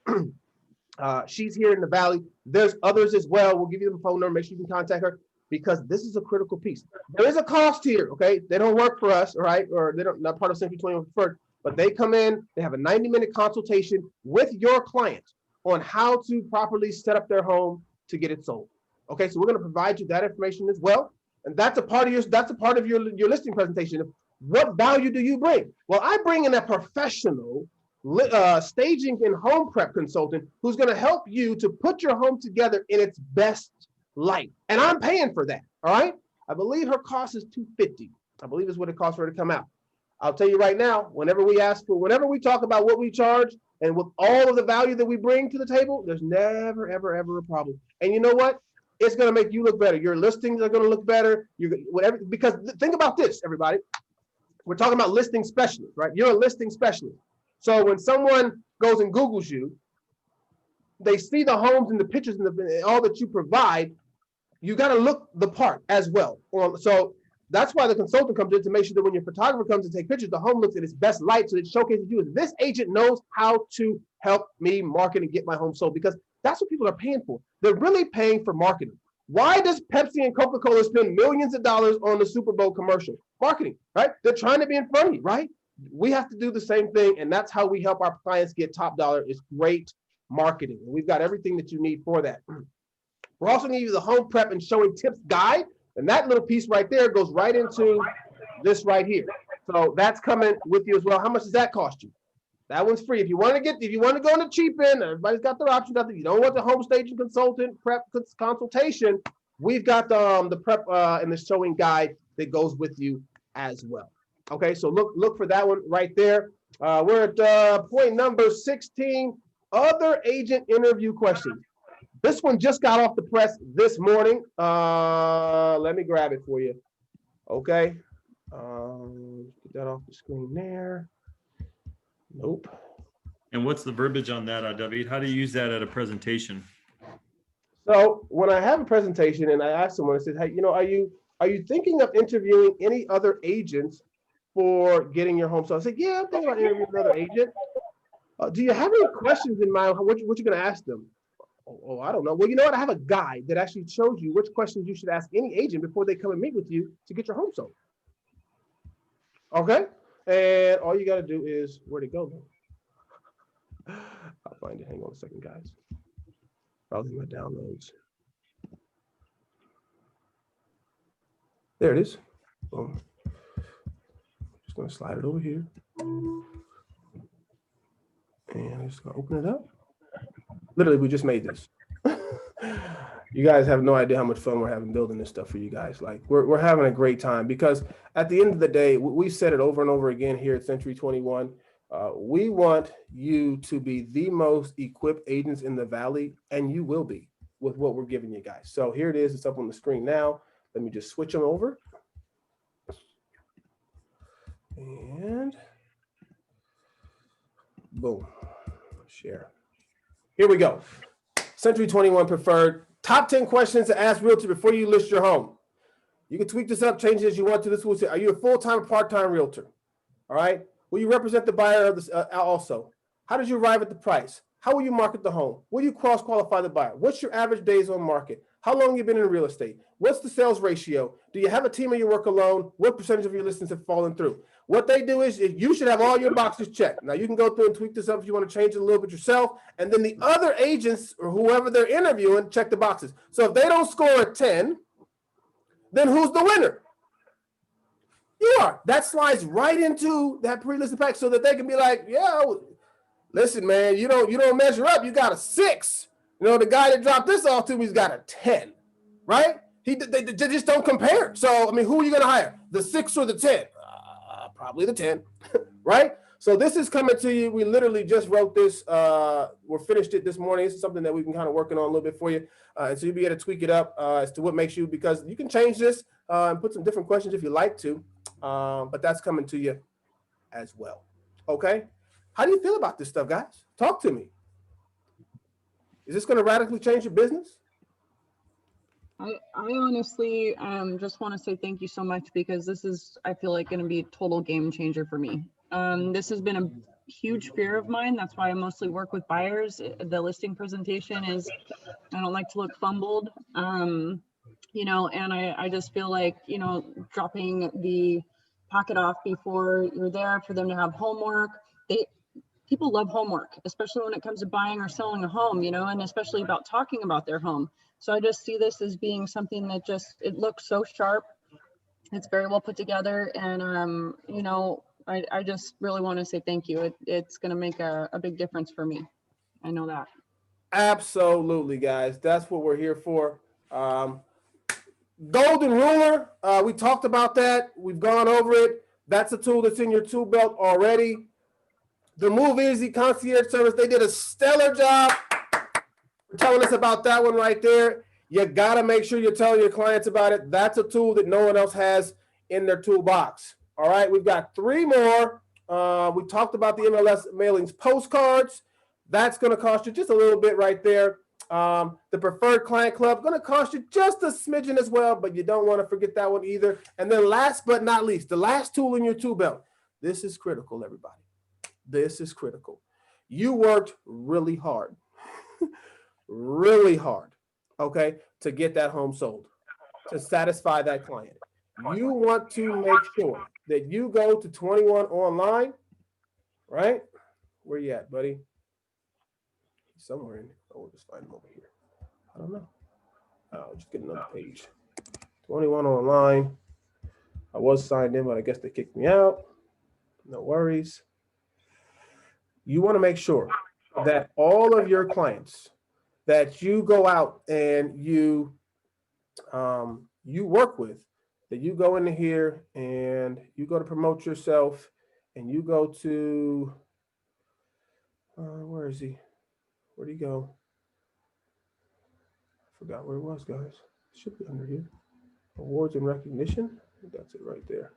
She's here in the Valley. There's others as well. We'll give you the phone number. Make sure you can contact her because this is a critical piece. There is a cost here. Okay. They don't work for us. All right. Or they're not part of C21 Preferred, but they come in, they have a 90-minute consultation with your client on how to properly set up their home to get it sold. Okay, so we're going to provide you that information as well, and that's a part of your listing presentation. What value do you bring? Well, I bring in a professional staging and home prep consultant who's going to help you to put your home together in its best light, and I'm paying for that. All right, I believe her cost is $250. I believe is what it costs for her to come out. I'll tell you right now, whenever we talk about what we charge and with all of the value that we bring to the table, there's never, ever, ever a problem. And you know what? It's going to make you look better. Your listings are going to look better. Because think about this, everybody. We're talking about listing specialists, right? You're a listing specialist. So when someone goes and Googles you, they see the homes and the pictures and all that you provide, you got to look the part as well. So That's why the consultant comes in to make sure that when your photographer comes to take pictures, the home looks at its best light, so it showcases you as this agent knows how to help me market and get my home sold, because that's what people are paying for. They're really paying for marketing. Why does Pepsi and Coca-Cola spend millions of dollars on the Super Bowl commercial? Marketing, right? They're trying to be in front of you, right? We have to do the same thing, and that's how we help our clients get top dollar, is great marketing. And we've got everything that you need for that. We're also going to give you the home prep and showing tips guide. And that little piece right there goes right into this right here. So that's coming with you as well. How much does that cost you? That one's free. If you want to go on the cheap end, everybody's got their options out there. You don't want the home staging consultant prep consultation. We've got the prep and the showing guide that goes with you as well. Okay, so look for that one right there. We're at point number 16, other agent interview questions. This one just got off the press this morning. Let me grab it for you. Okay. Get that off the screen there. Nope. And what's the verbiage on that, David? How do you use that at a presentation? So when I have a presentation and I ask someone, I said, hey, are you thinking of interviewing any other agents for getting your home? So I said, yeah, I'm thinking about interviewing another agent. Do you have any questions in mind? What you going to ask them? Oh, I don't know. Well, you know what? I have a guide that actually shows you which questions you should ask any agent before they come and meet with you to get your home sold. Okay? And all you got to do is, where'd it go? I'll find it. Hang on a second, guys. Probably my downloads. There it is. Boom. Just going to slide it over here. And I'm just going to open it up. Literally, we just made this. You guys have no idea how much fun we're having building this stuff for you guys. Like we're having a great time, because at the end of the day, we said it over and over again here at Century 21. We want you to be the most equipped agents in the Valley, and you will be with what we're giving you guys. So here it is. It's up on the screen now. Let me just switch them over. And boom, share. Here we go. Century 21 Preferred. Top 10 questions to ask realtor before you list your home. You can tweak this up, change it as you want to. This will say, are you a full-time or part-time realtor? All right. Will you represent the buyer of this also? How did you arrive at the price? How will you market the home? Will you cross-qualify the buyer? What's your average days on market? How long have you been in real estate? What's the sales ratio? Do you have a team or you work alone? What percentage of your listings have fallen through? What they do is you should have all your boxes checked. Now you can go through and tweak this up if you want to change it a little bit yourself. And then the other agents or whoever they're interviewing, check the boxes. So if they don't score a 10, then who's the winner? You are. That slides right into that pre-listed pack so that they can be like, yeah, listen, man, you don't measure up. You got a 6. The guy that dropped this off to me, he's got a 10, right? They just don't compare. So, I mean, who are you going to hire? The 6 or the 10? Probably the 10, right? So this is coming to you. We literally just wrote this. We're finished it this morning. It's something that we've been kind of working on a little bit for you. And so you'll be able to tweak it up as to what makes you, because you can change this and put some different questions if you like to. But that's coming to you as well. Okay. How do you feel about this stuff, guys? Talk to me. Is this going to radically change your business? I honestly just want to say thank you so much, because this is, I feel like, going to be a total game changer for me. This has been a huge fear of mine. That's why I mostly work with buyers. The listing presentation is, I don't like to look fumbled, and I just feel like, dropping the packet off before you're there for them to have homework. People love homework, especially when it comes to buying or selling a home, and especially about talking about their home. So I just see this as being something that it looks so sharp. It's very well put together. And, I just really want to say thank you. It's going to make a big difference for me. I know that. Absolutely, guys. That's what we're here for. Golden ruler. We talked about that. We've gone over it. That's a tool that's in your tool belt already. The Move Easy Concierge Service, they did a stellar job for telling us about that one right there. You got to make sure you're telling your clients about it. That's a tool that no one else has in their toolbox. All right, we've got 3 more. We talked about the MLS mailings postcards. That's going to cost you just a little bit right there. The Preferred Client Club, going to cost you just a smidgen as well, but you don't want to forget that one either. And then last but not least, the last tool in your tool belt. This is critical, everybody. This is critical. You worked really hard, okay, to get that home sold, to satisfy that client. You want to make sure that you go to 21 online, right? Where you at, buddy? Somewhere in here. Oh, we'll just find him over here. I don't know. I'll just get another page. 21 online. I was signed in, but I guess they kicked me out. No worries. You want to make sure that all of your clients that you go out and you work with, that you go into here and you go to promote yourself and you go to, where is he? Where'd he go? I forgot where it was, guys. It should be under here. Awards and recognition. I think that's it right there.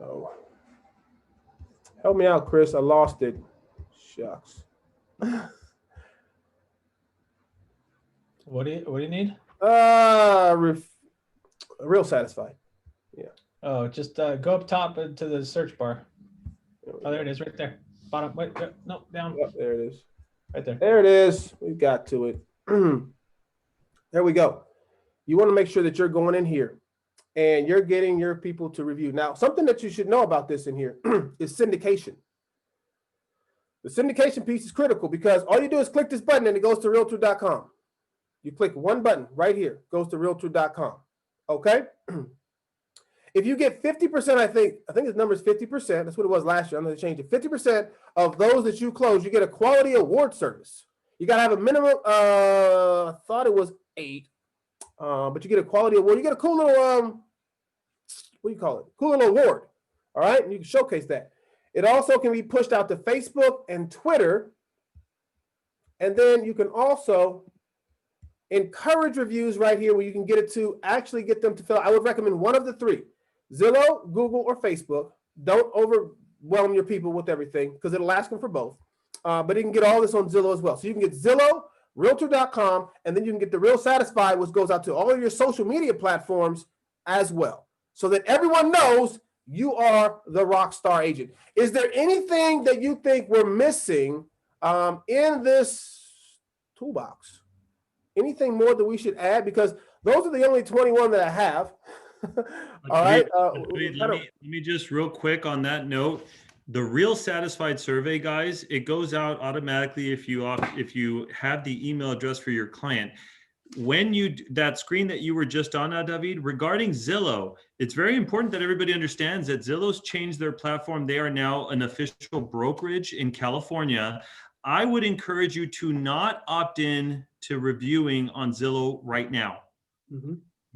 Oh. Help me out, Chris. I lost it. Shucks. What do you need? Real satisfied. Yeah. Oh, just go up top to the search bar. Oh, there it is, right there. Bottom. Wait, no, down. Yep, there it is. Right there. There it is. We got to it. There we go. You want to make sure that you're going in here and you're getting your people to review. Now, something that you should know about this in here is syndication. The syndication piece is critical because all you do is click this button and it goes to realtor.com. You click one button right here, goes to realtor.com. Okay? If you get 50%, I think his number is 50%. That's what it was last year. I'm going to change it. 50% of those that you close, you get a quality award service. You got to have a minimum, I thought it was 8, but you get a quality award. You get a cool little, what do you call it? Cool little award. All right? And you can showcase that. It also can be pushed out to Facebook and Twitter. And then you can also encourage reviews right here where you can get it to actually get them to fill. I would recommend one of the 3. Zillow, Google, or Facebook. Don't overwhelm your people with everything because it'll ask them for both. But you can get all this on Zillow as well. So you can get Zillow, Realtor.com, and then you can get the Real Satisfied, which goes out to all of your social media platforms as well. So that everyone knows you are the rock star agent. Is there anything that you think we're missing in this toolbox? Anything more that we should add? Because those are the only 21 that I have. All right. Let me just real quick on that note. The Real Satisfied survey, guys, it goes out automatically if you have the email address for your client. When that screen that you were just on now, David, regarding Zillow, it's very important that everybody understands that Zillow's changed their platform. They are now an official brokerage in California. I would encourage you to not opt in to reviewing on Zillow right now. Mm-hmm.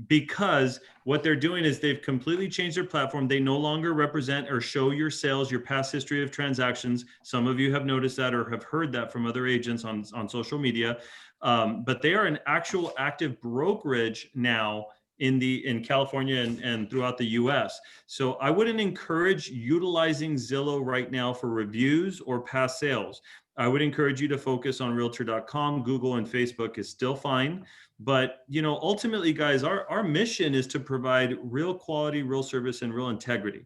Because what they're doing is they've completely changed their platform. They no longer represent or show your sales, your past history of transactions. Some of you have noticed that or have heard that from other agents on social media. But they are an actual active brokerage now in California and throughout the US. So I wouldn't encourage utilizing Zillow right now for reviews or past sales. I would encourage you to focus on realtor.com. Google and Facebook is still fine. But, ultimately, guys, our mission is to provide real quality, real service, and real integrity.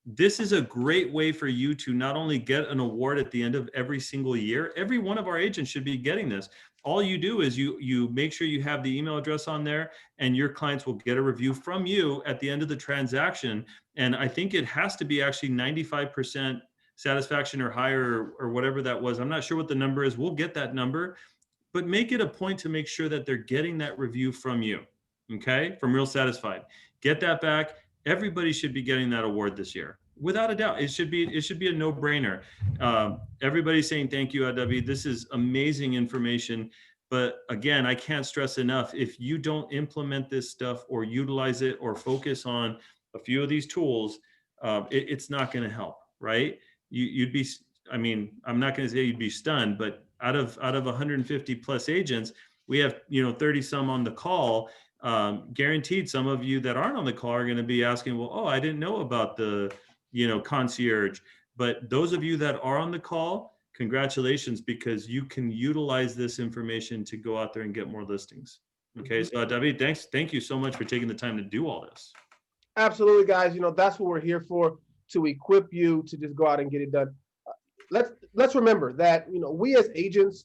This is a great way for you to not only get an award at the end of every single year. Every one of our agents should be getting this. All you do is you make sure you have the email address on there, and your clients will get a review from you at the end of the transaction. And I think it has to be actually 95% satisfaction or higher or whatever that was. I'm not sure what the number is. We'll get that number. But make it a point to make sure that they're getting that review from you, okay? From Real Satisfied. Get that back. Everybody should be getting that award this year, without a doubt. It should be a no-brainer. Everybody's saying thank you, David. This is amazing information. But again, I can't stress enough, if you don't implement this stuff or utilize it or focus on a few of these tools, it's not going to help, right? You'd be, I'm not going to say you'd be stunned, but out of 150 plus agents, we have 30 some on the call. Guaranteed, some of you that aren't on the call are going to be asking, well, oh, I didn't know about the concierge. But those of you that are on the call, congratulations, because you can utilize this information to go out there and get more listings. Okay, so David, thank you so much for taking the time to do all this. Absolutely, guys. That's what we're here for, to equip you to just go out and get it done. Let's remember that, we as agents,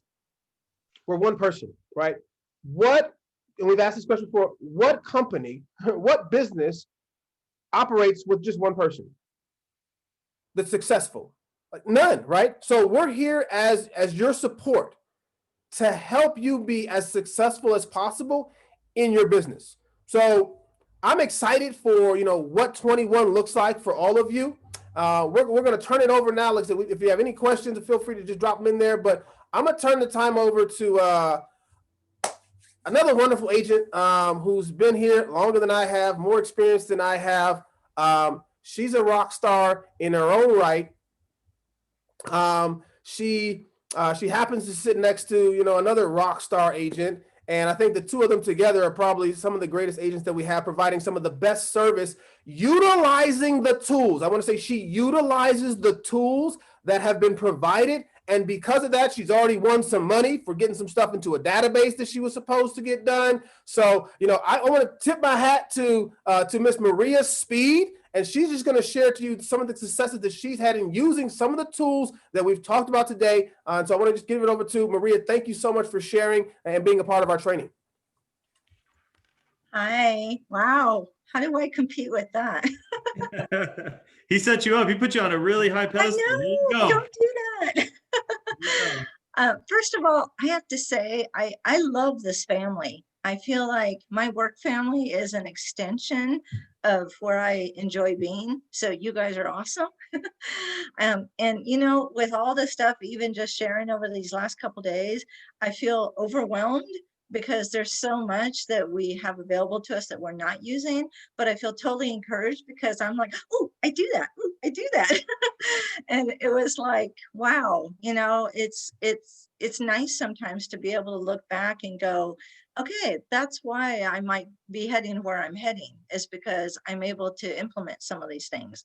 we're one person, right? And we've asked this question before, what company, what business operates with just one person that's successful? Like, none, right? So we're here as your support to help you be as successful as possible in your business. So I'm excited for what 21 looks like for all of you. We're going to turn it over now. Like I said, if you have any questions, feel free to just drop them in there. But I'm going to turn the time over to another wonderful agent who's been here longer than I have, more experience than I have. She's a rock star in her own right. She happens to sit next to another rock star agent, and I think the two of them together are probably some of the greatest agents that we have, providing some of the best service, utilizing the tools. I want to say she utilizes the tools that have been provided, and because of that, she's already won some money for getting some stuff into a database that she was supposed to get done. So I want to tip my hat to Miss Maria Speed. And she's just going to share to you some of the successes that she's had in using some of the tools that we've talked about today. So I want to just give it over to Maria. Thank you so much for sharing and being a part of our training. Hi. Wow. How do I compete with that? He set you up. He put you on a really high pedestal. I know. Here you go. Don't do that. First of all, I have to say, I love this family. I feel like my work family is an extension of where I enjoy being. So you guys are awesome. And with all the stuff, even just sharing over these last couple of days, I feel overwhelmed because there's so much that we have available to us that we're not using, but I feel totally encouraged because I'm like, oh, I do that. Ooh, I do that. And it was like, wow, it's nice sometimes to be able to look back and go, okay, that's why I might be heading where I'm heading, is because I'm able to implement some of these things.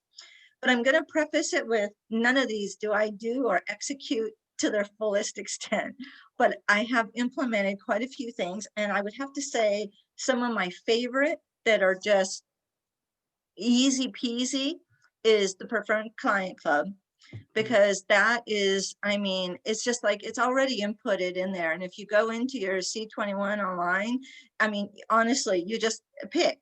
But I'm going to preface it with none of these do I do or execute to their fullest extent, but I have implemented quite a few things. And I would have to say some of my favorite that are just easy peasy is the Preferred Client Club, because that is, it's just like, it's already inputted in there. And if you go into your C21 online, honestly, you just pick,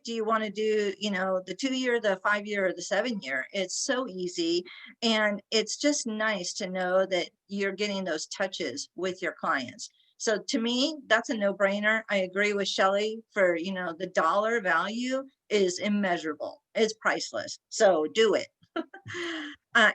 do you want to do, the 2-year, the 5-year, or the 7-year? It's so easy. And it's just nice to know that you're getting those touches with your clients. So to me, that's a no-brainer. I agree with Shelley for, the dollar value is immeasurable. It's priceless. So do it.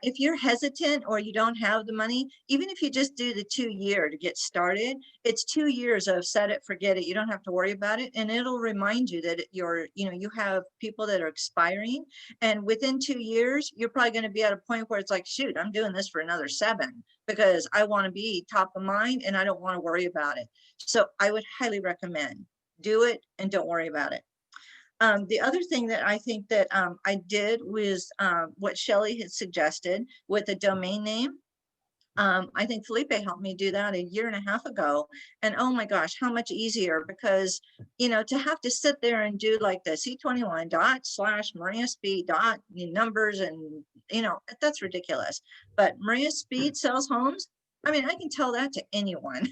If you're hesitant or you don't have the money, even if you just do the 2-year to get started, it's 2 years of set it, forget it. You don't have to worry about it. And it'll remind you that you have people that are expiring. And within 2 years, you're probably going to be at a point where it's like, shoot, I'm doing this for another 7 because I want to be top of mind and I don't want to worry about it. So I would highly recommend do it and don't worry about it. The other thing that I think that I did was what Shelley had suggested with a domain name. I think Felipe helped me do that 1.5 years ago. And oh my gosh, how much easier, because, to have to sit there and do like the C21./Maria Speed numbers and, that's ridiculous. But Maria Speed sells homes. I can tell that to anyone.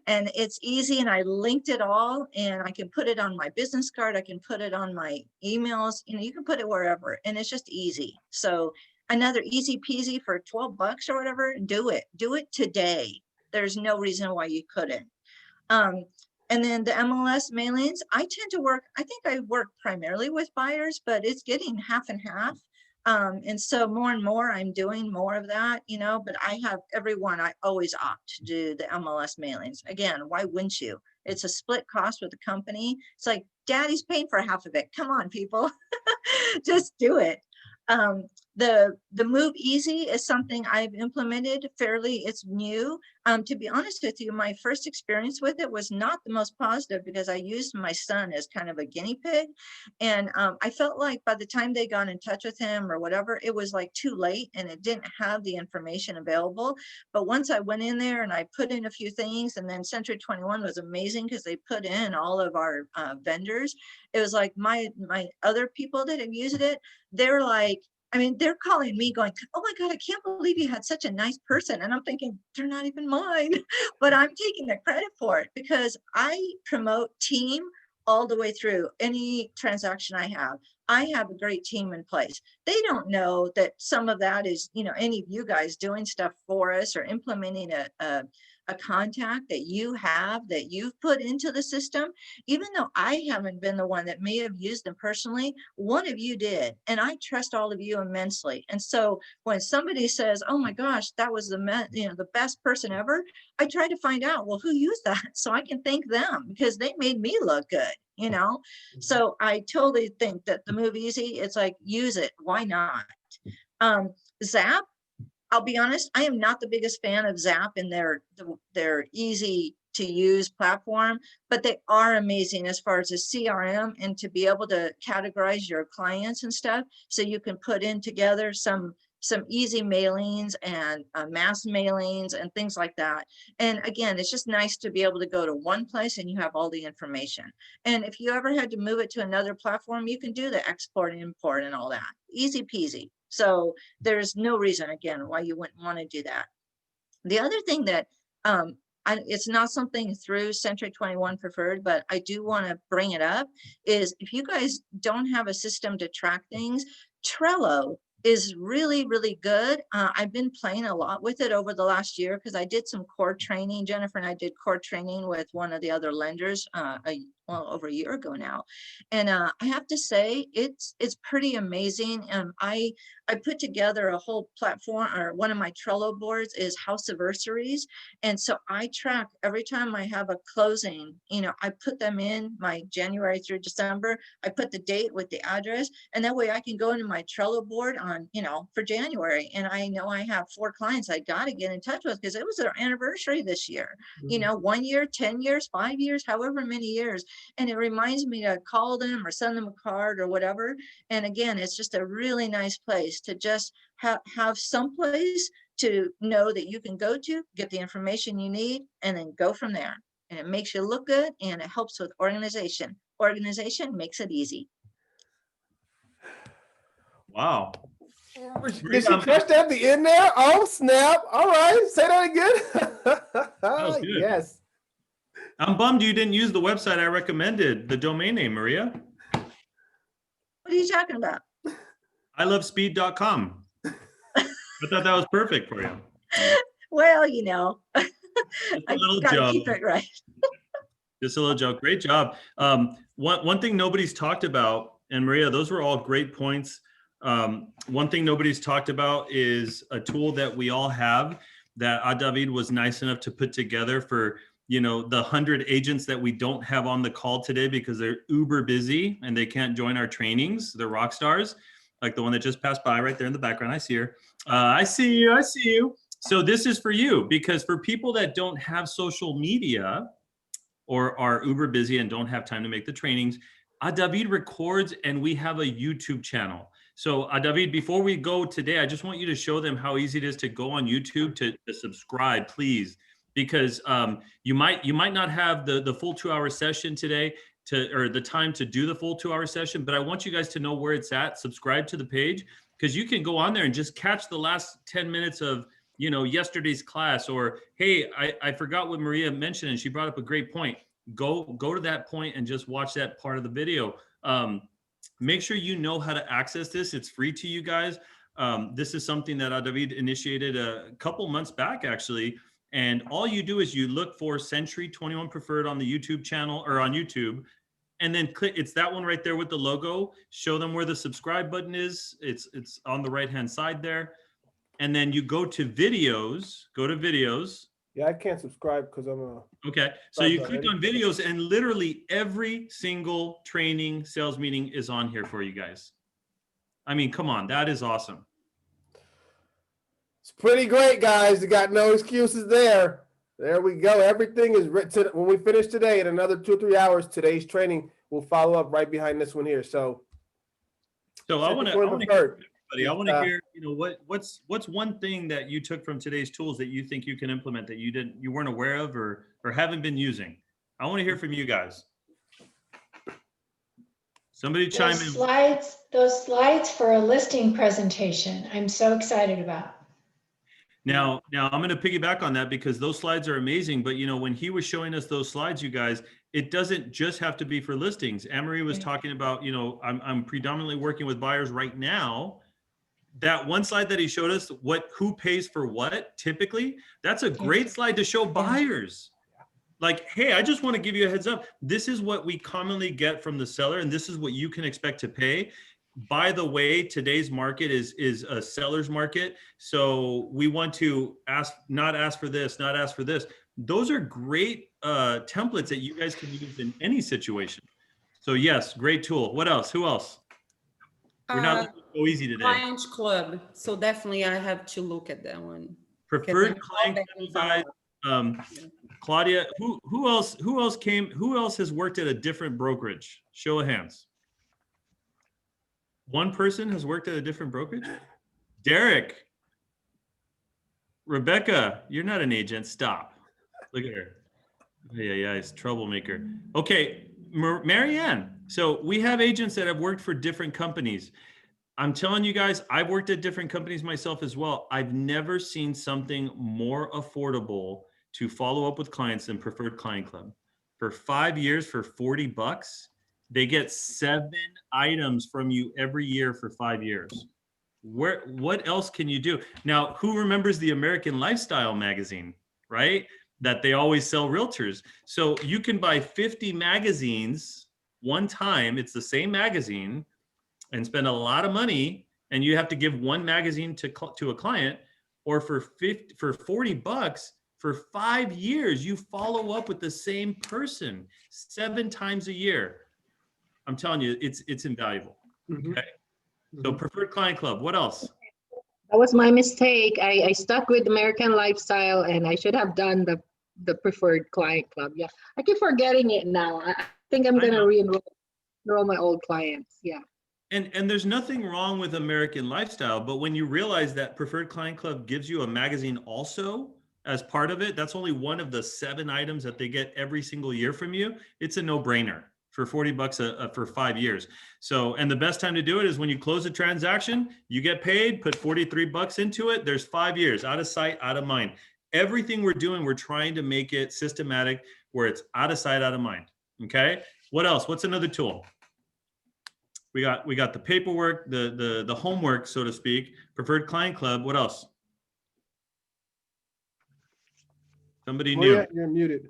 And it's easy, and I linked it all, and I can put it on my business card. I can put it on my emails. You can put it wherever, and it's just easy. So another easy peasy for $12 or whatever. Do it today. There's no reason why you couldn't. And then the MLS mailings, I tend to work, I think I work primarily with buyers, but it's getting half and half. And so more and more, I'm doing more of that, but I have everyone, I always opt to do the MLS mailings. Again, why wouldn't you? It's a split cost with the company. It's like, daddy's paying for half of it. Come on, people, just do it. The Move Easy is something I've implemented fairly, it's new. To be honest with you, my first experience with it was not the most positive because I used my son as kind of a guinea pig. And I felt like by the time they got in touch with him or whatever, it was like too late and it didn't have the information available. But once I went in there and I put in a few things, and then Century 21 was amazing because they put in all of our vendors. It was like my other people that have used it, they're like, I mean, they're calling me going, oh my God, I can't believe you had such a nice person. And I'm thinking, they're not even mine, but I'm taking the credit for it because I promote team all the way through any transaction I have. I have a great team in place. They don't know that some of that is, you know, any of you guys doing stuff for us or implementing a contact that you have that you've put into the system. Even though I haven't been the one that may have used them personally, one of you did, and I trust all of you immensely. And so when somebody says, oh my gosh, that was the best person ever, I try to find out, well, who used that so I can thank them because they made me look good, you know. So I totally think that the Move Easy, it's like, use it, why not? Zap, I'll be honest, I am not the biggest fan of Zap in their easy to use platform, but they are amazing as far as a CRM and to be able to categorize your clients and stuff. So you can put in together some easy mailings and mass mailings and things like that. And again, it's just nice to be able to go to one place and you have all the information. And if you ever had to move it to another platform, you can do the export and import and all that. Easy peasy. So there's no reason, again, why you wouldn't want to do that. The other thing that it's not something through Century 21 Preferred, but I do want to bring it up, is if you guys don't have a system to track things, Trello is really, really good. I've been playing a lot with it over the last year because I did some core training. Jennifer and I did core training with one of the other lenders over a year ago now. And I have to say, it's pretty amazing. I put together a whole platform, or one of my Trello boards is house anniversaries. And so I track every time I have a closing, you know, I put them in my January through December. I put the date with the address, and that way I can go into my Trello board on, you know, for January. And I know I have 4 clients I got to get in touch with because it was their anniversary this year, you know, 1 year, 10 years, 5 years, however many years. And it reminds me to call them or send them a card or whatever. And again, it's just a really nice place to just have some place to know that you can go to, get the information you need, and then go from there. And it makes you look good, and it helps with organization. Organization makes it easy. Wow. Did she crush that at the end there? Oh, snap. All right. Say that again. was good. Yes. I'm bummed you didn't use the website I recommended, the domain name, Maria. What are you talking about? ilovespeed.com. I thought that was perfect for you. Well, you know, Just a little gotta joke. keep it right. Just a little joke. Great job. One thing nobody's talked about, and Maria, those were all great points. One thing nobody's talked about is a tool that we all have that David was nice enough to put together for, you know, the 100 agents that we don't have on the call today because they're uber busy and they can't join our trainings. They're rock stars, like the one that just passed by right there in the background. I see her. I see you. I see you. So this is for you, because for people that don't have social media or are uber busy and don't have time to make the trainings, David records and we have a YouTube channel. So David, before we go today, I just want you to show them how easy it is to go on YouTube to subscribe, please, because you might not have the full 2-hour session today or the time to do the full 2-hour session, but I want you guys to know where it's at. Subscribe to the page, because you can go on there and just catch the last 10 minutes of, you know, yesterday's class, or, hey, I forgot what Maria mentioned and she brought up a great point. Go to that point and just watch that part of the video. Make sure you know how to access this. It's free to you guys. This is something that David initiated a couple months back, actually. And all you do is you look for Century 21 Preferred on the YouTube channel or on YouTube, and then click. It's that one right there with the logo. Show them where the subscribe button is. It's on the right-hand side there. And then you go to videos. Go to videos. Yeah, I can't subscribe because I'm a. Okay, so you click on videos, and literally every single training sales meeting is on here for you guys. I mean, come on, that is awesome. It's pretty great, guys. You got no excuses there. There we go. Everything is written. When we finish today, in another 2 or 3 hours, today's training will follow up right behind this one here. So I want to Preferred. hear everybody. I want to hear, what's one thing that you took from today's tools that you think you can implement that you weren't aware of or haven't been using. I want to hear from you guys. Somebody chime in. Those slides for a listing presentation, I'm so excited about. Now I'm going to piggyback on that because those slides are amazing. But when he was showing us those slides, you guys, it doesn't just have to be for listings. Anne-Marie was talking about, I'm predominantly working with buyers right now. That one slide that he showed us, who pays for what typically, that's a great slide to show buyers. Like, hey, I just want to give you a heads up. This is what we commonly get from the seller, and this is what you can expect to pay. By the way, today's market is a seller's market. So we want to not ask for this, not ask for this. Those are great templates that you guys can use in any situation. So yes, great tool. What else? Who else? We're not so easy today. Client Club. So definitely I have to look at that one. Preferred Client Club, guys. Claudia, who else has worked at a different brokerage? Show of hands. One person has worked at a different brokerage? Derek. Rebecca, you're not an agent. Stop. Look at her. Yeah, it's troublemaker. Okay, Marianne. So we have agents that have worked for different companies. I'm telling you guys, I've worked at different companies myself as well. I've never seen something more affordable to follow up with clients than Preferred Client Club. For 5 years, for $40, they get 7 items from you every year for 5 years. What else can you do? Now, who remembers the American Lifestyle magazine, right? That they always sell realtors. So you can buy 50 magazines one time. It's the same magazine and spend a lot of money, and you have to give one magazine to a client, or for $40, for 5 years, you follow up with the same person 7 times a year. I'm telling you, it's invaluable. Okay. So Preferred Client Club, what else? That was my mistake. I stuck with American Lifestyle, and I should have done the Preferred Client Club. Yeah, I keep forgetting it now. I think I'm gonna re-enroll my old clients. Yeah. And there's nothing wrong with American Lifestyle, but when you realize that Preferred Client Club gives you a magazine also as part of it, that's only one of the 7 items that they get every single year from you. It's a no-brainer for $40 for 5 years. So, and the best time to do it is when you close a transaction, you get paid, put $43 into it. There's 5 years, out of sight, out of mind. Everything we're doing, we're trying to make it systematic where it's out of sight, out of mind. Okay. What else? What's another tool? We got the paperwork, the homework, so to speak. Preferred Client Club. What else? Somebody new. Yeah, you're muted.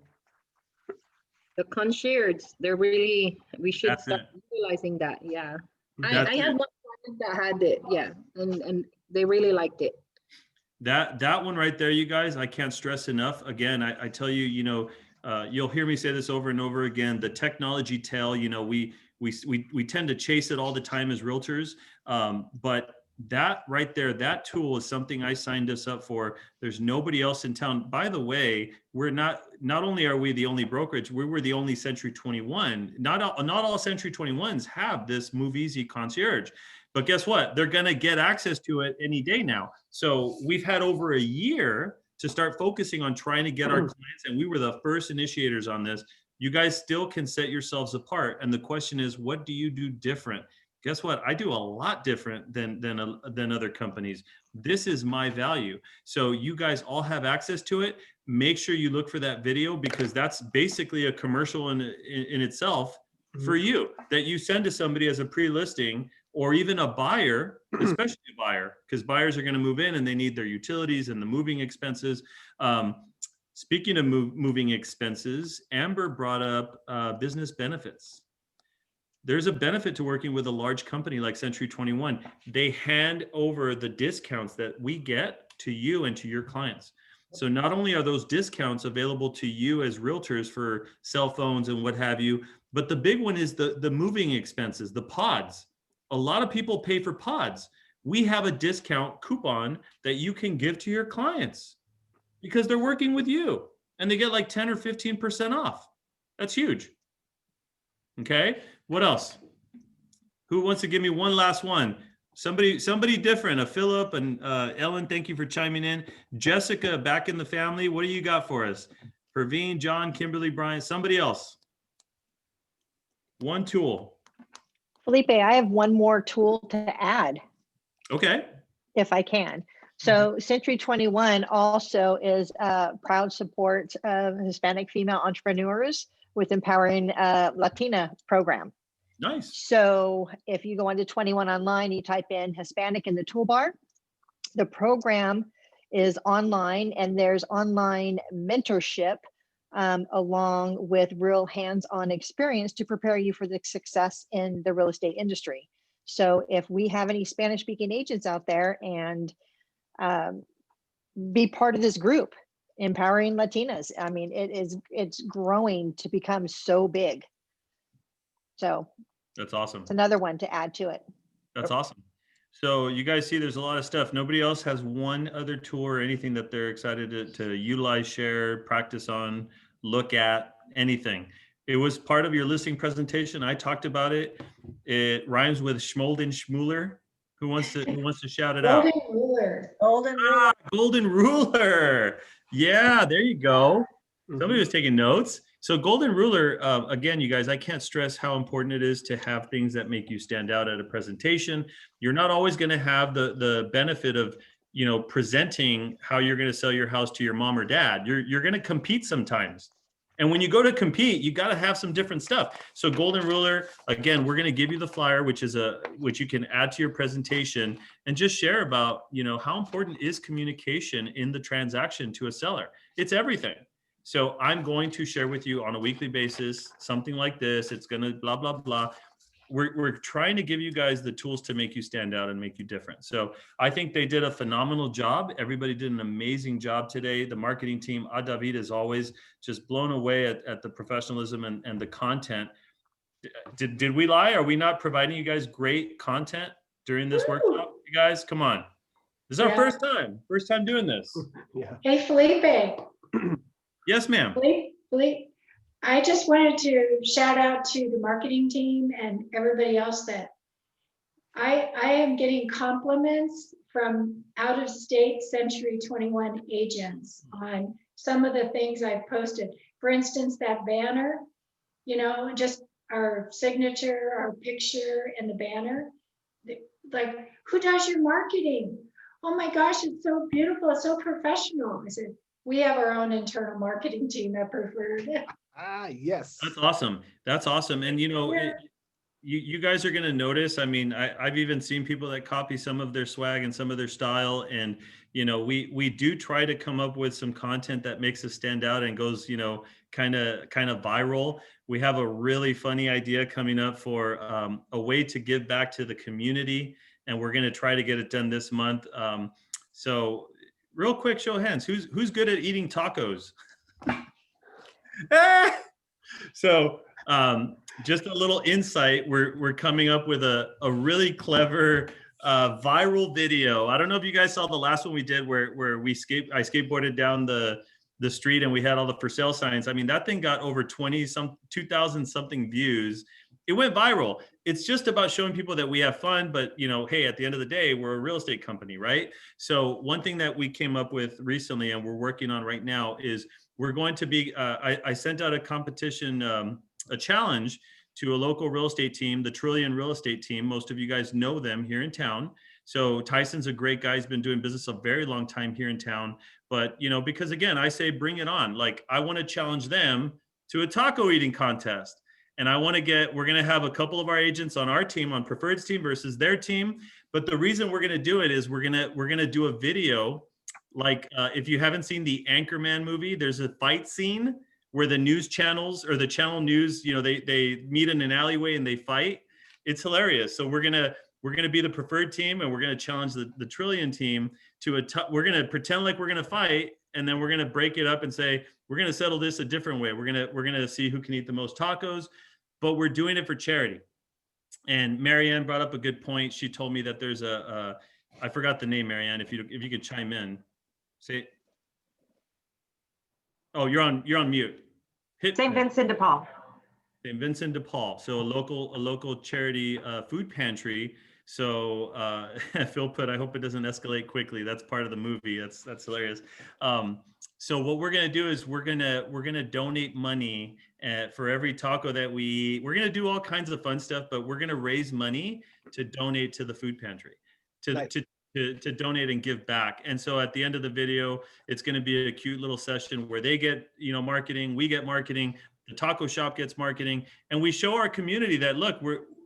The concierge, we should start utilizing that. Yeah. I had one client that had it. Yeah. And they really liked it. That one right there, you guys, I can't stress enough. Again, I tell you, you'll hear me say this over and over again, the technology tail, we tend to chase it all the time as realtors. But that right there, that tool is something I signed us up for. There's nobody else in town. By the way, we're not only are we the only brokerage, we were the only Century 21. Not all Century 21s have this Move Easy concierge, but guess what? They're going to get access to it any day now. So we've had over a year to start focusing on trying to get our clients, and we were the first initiators on this. You guys still can set yourselves apart. And the question is, what do you do different? Guess what? I do a lot different than other companies. This is my value. So you guys all have access to it. Make sure you look for that video, because that's basically a commercial in itself for you that you send to somebody as a pre-listing, or even a buyer, especially a buyer, because buyers are going to move in and they need their utilities and the moving expenses. Speaking of moving expenses, Amber brought up business benefits. There's a benefit to working with a large company like Century 21. They hand over the discounts that we get to you and to your clients. So not only are those discounts available to you as realtors for cell phones and what have you, but the big one is the moving expenses, the pods. A lot of people pay for pods. we have a discount coupon that you can give to your clients because they're working with you and they get like 10 or 15% off. That's huge. Okay. What else? Who wants to give me one last one? Somebody different. A Philip and Ellen, thank you for chiming in. Jessica, back in the family. What do you got for us? Praveen, John, Kimberly, Brian, somebody else. One tool. Felipe, I have one more tool to add. Okay. If I can. So Century 21 also is a proud support of Hispanic female entrepreneurs with Empowering Latina program. Nice. So if you go onto 21 online, you type in Hispanic in the toolbar. The program is online and there's online mentorship along with real hands-on experience to prepare you for the success in the real estate industry. So if we have any Spanish-speaking agents out there and be part of this group, Empowering Latinas. I mean, it's growing to become so big. So that's awesome. It's another one to add to it. That's awesome. So you guys see there's a lot of stuff. Nobody else has one other tool or anything that they're excited to utilize, share, practice on, look at, anything. It was part of your listing presentation. I talked about it. It rhymes with Schmolden Schmuler. Who wants to shout it out? Golden ruler. Golden ruler. Golden ruler. Yeah, there you go. Somebody was taking notes. So golden ruler, again, you guys, I can't stress how important it is to have things that make you stand out at a presentation. You're not always going to have the benefit of, you know, presenting how you're going to sell your house to your mom or dad. You're going to compete sometimes. And when you go to compete, you got to have some different stuff. So golden ruler, again, we're going to give you the flyer, which you can add to your presentation and just share about, you know, how important is communication in the transaction to a seller. It's everything. So I'm going to share with you on a weekly basis, something like this. It's going to blah, blah, blah. We're trying to give you guys the tools to make you stand out and make you different. So I think they did a phenomenal job. Everybody did an amazing job today. The marketing team, David, is always just blown away at the professionalism and the content. Did we lie? Are we not providing you guys great content during this workshop? You guys, come on. This is our first time doing this. Yeah. Hey, Felipe. Yes, ma'am. Felipe, I just wanted to shout out to the marketing team and everybody else that I am getting compliments from out-of-state Century 21 agents on some of the things I've posted. For instance, that banner, you know, just our signature, our picture, and the banner. Like, who does your marketing? Oh my gosh, it's so beautiful, it's so professional. I said, we have our own internal marketing team at Preferred. Ah, yes. That's awesome. That's awesome. And you know, you guys are going to notice, I mean, I've even seen people that copy some of their swag and some of their style. And, you know, we do try to come up with some content that makes us stand out and goes, you know, kind of viral. We have a really funny idea coming up for a way to give back to the community. And we're going to try to get it done this month. So real quick, show of hands. Who's good at eating tacos? So just a little insight. We're coming up with a really clever viral video. I don't know if you guys saw the last one we did where I skateboarded down the street and we had all the for sale signs. I mean, that thing got over 2,000 something views. It went viral. It's just about showing people that we have fun, but you know, hey, at the end of the day, we're a real estate company, right? So one thing that we came up with recently and we're working on right now is we're going to be, I sent out a competition, a challenge to a local real estate team, the Trillion Real Estate Team. Most of you guys know them here in town. So Tyson's a great guy. He's been doing business a very long time here in town. But, you know, because again, I say, bring it on. Like, I want to challenge them to a taco eating contest. And I want to we're going to have a couple of our agents on our team, on Preferred's team versus their team. But the reason we're going to do it is we're going to do a video. Like if you haven't seen the Anchorman movie, there's a fight scene where the news channels or the channel news, you know, they meet in an alleyway and they fight. It's hilarious. So we're going to be the Preferred team and we're going to challenge the Trillion team to we're going to pretend like we're going to fight. And then we're going to break it up and say, we're going to settle this a different way. We're going to see who can eat the most tacos, but we're doing it for charity. And Marianne brought up a good point. She told me that there's I forgot the name, Marianne. If you could chime in, say. Oh, you're on mute. St. Vincent de Paul. St. Vincent de Paul. So a local charity food pantry. So Phil put, I hope it doesn't escalate quickly. That's part of the movie. That's hilarious. So what we're gonna do is we're gonna donate money for every taco that we eat. We're gonna do all kinds of fun stuff, but we're gonna raise money to donate to the food pantry, to donate and give back. And so at the end of the video, it's going to be a cute little session where they get, marketing, we get marketing, the taco shop gets marketing, and we show our community that, look,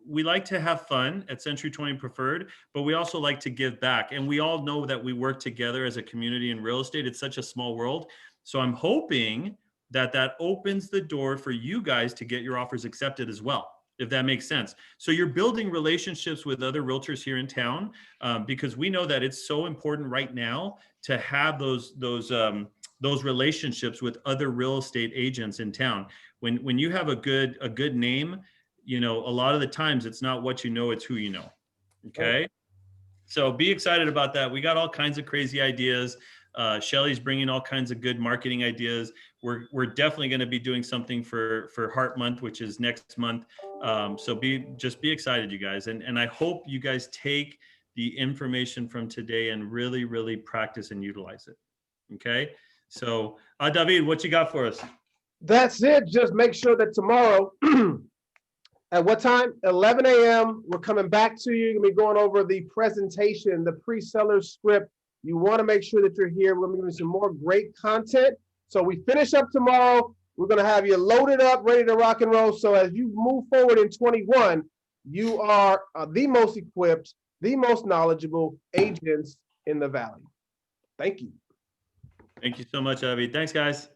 we like to have fun at Century 20 Preferred, but we also like to give back. And we all know that we work together as a community in real estate. It's such a small world. So I'm hoping that opens the door for you guys to get your offers accepted as well, if that makes sense. So you're building relationships with other realtors here in town, because we know that it's so important right now to have those relationships with other real estate agents in town. When you have a good name, a lot of the times it's not what you know, it's who you know. Okay. So be excited about that. We got all kinds of crazy ideas. Shelly's bringing all kinds of good marketing ideas. We're definitely going to be doing something for Heart Month, which is next month. So be excited, you guys. And I hope you guys take the information from today and really, really practice and utilize it. Okay. So David, what you got for us? That's it. Just make sure that tomorrow at what time? 11 a.m. We're coming back to you. We're going to be going over the presentation, the pre-seller script. You want to make sure that you're here. We're going to give you some more great content. So we finish up tomorrow. We're going to have you loaded up, ready to rock and roll. So as you move forward in 21, you are the most equipped, the most knowledgeable agents in the Valley. Thank you. Thank you so much, Avi. Thanks, guys.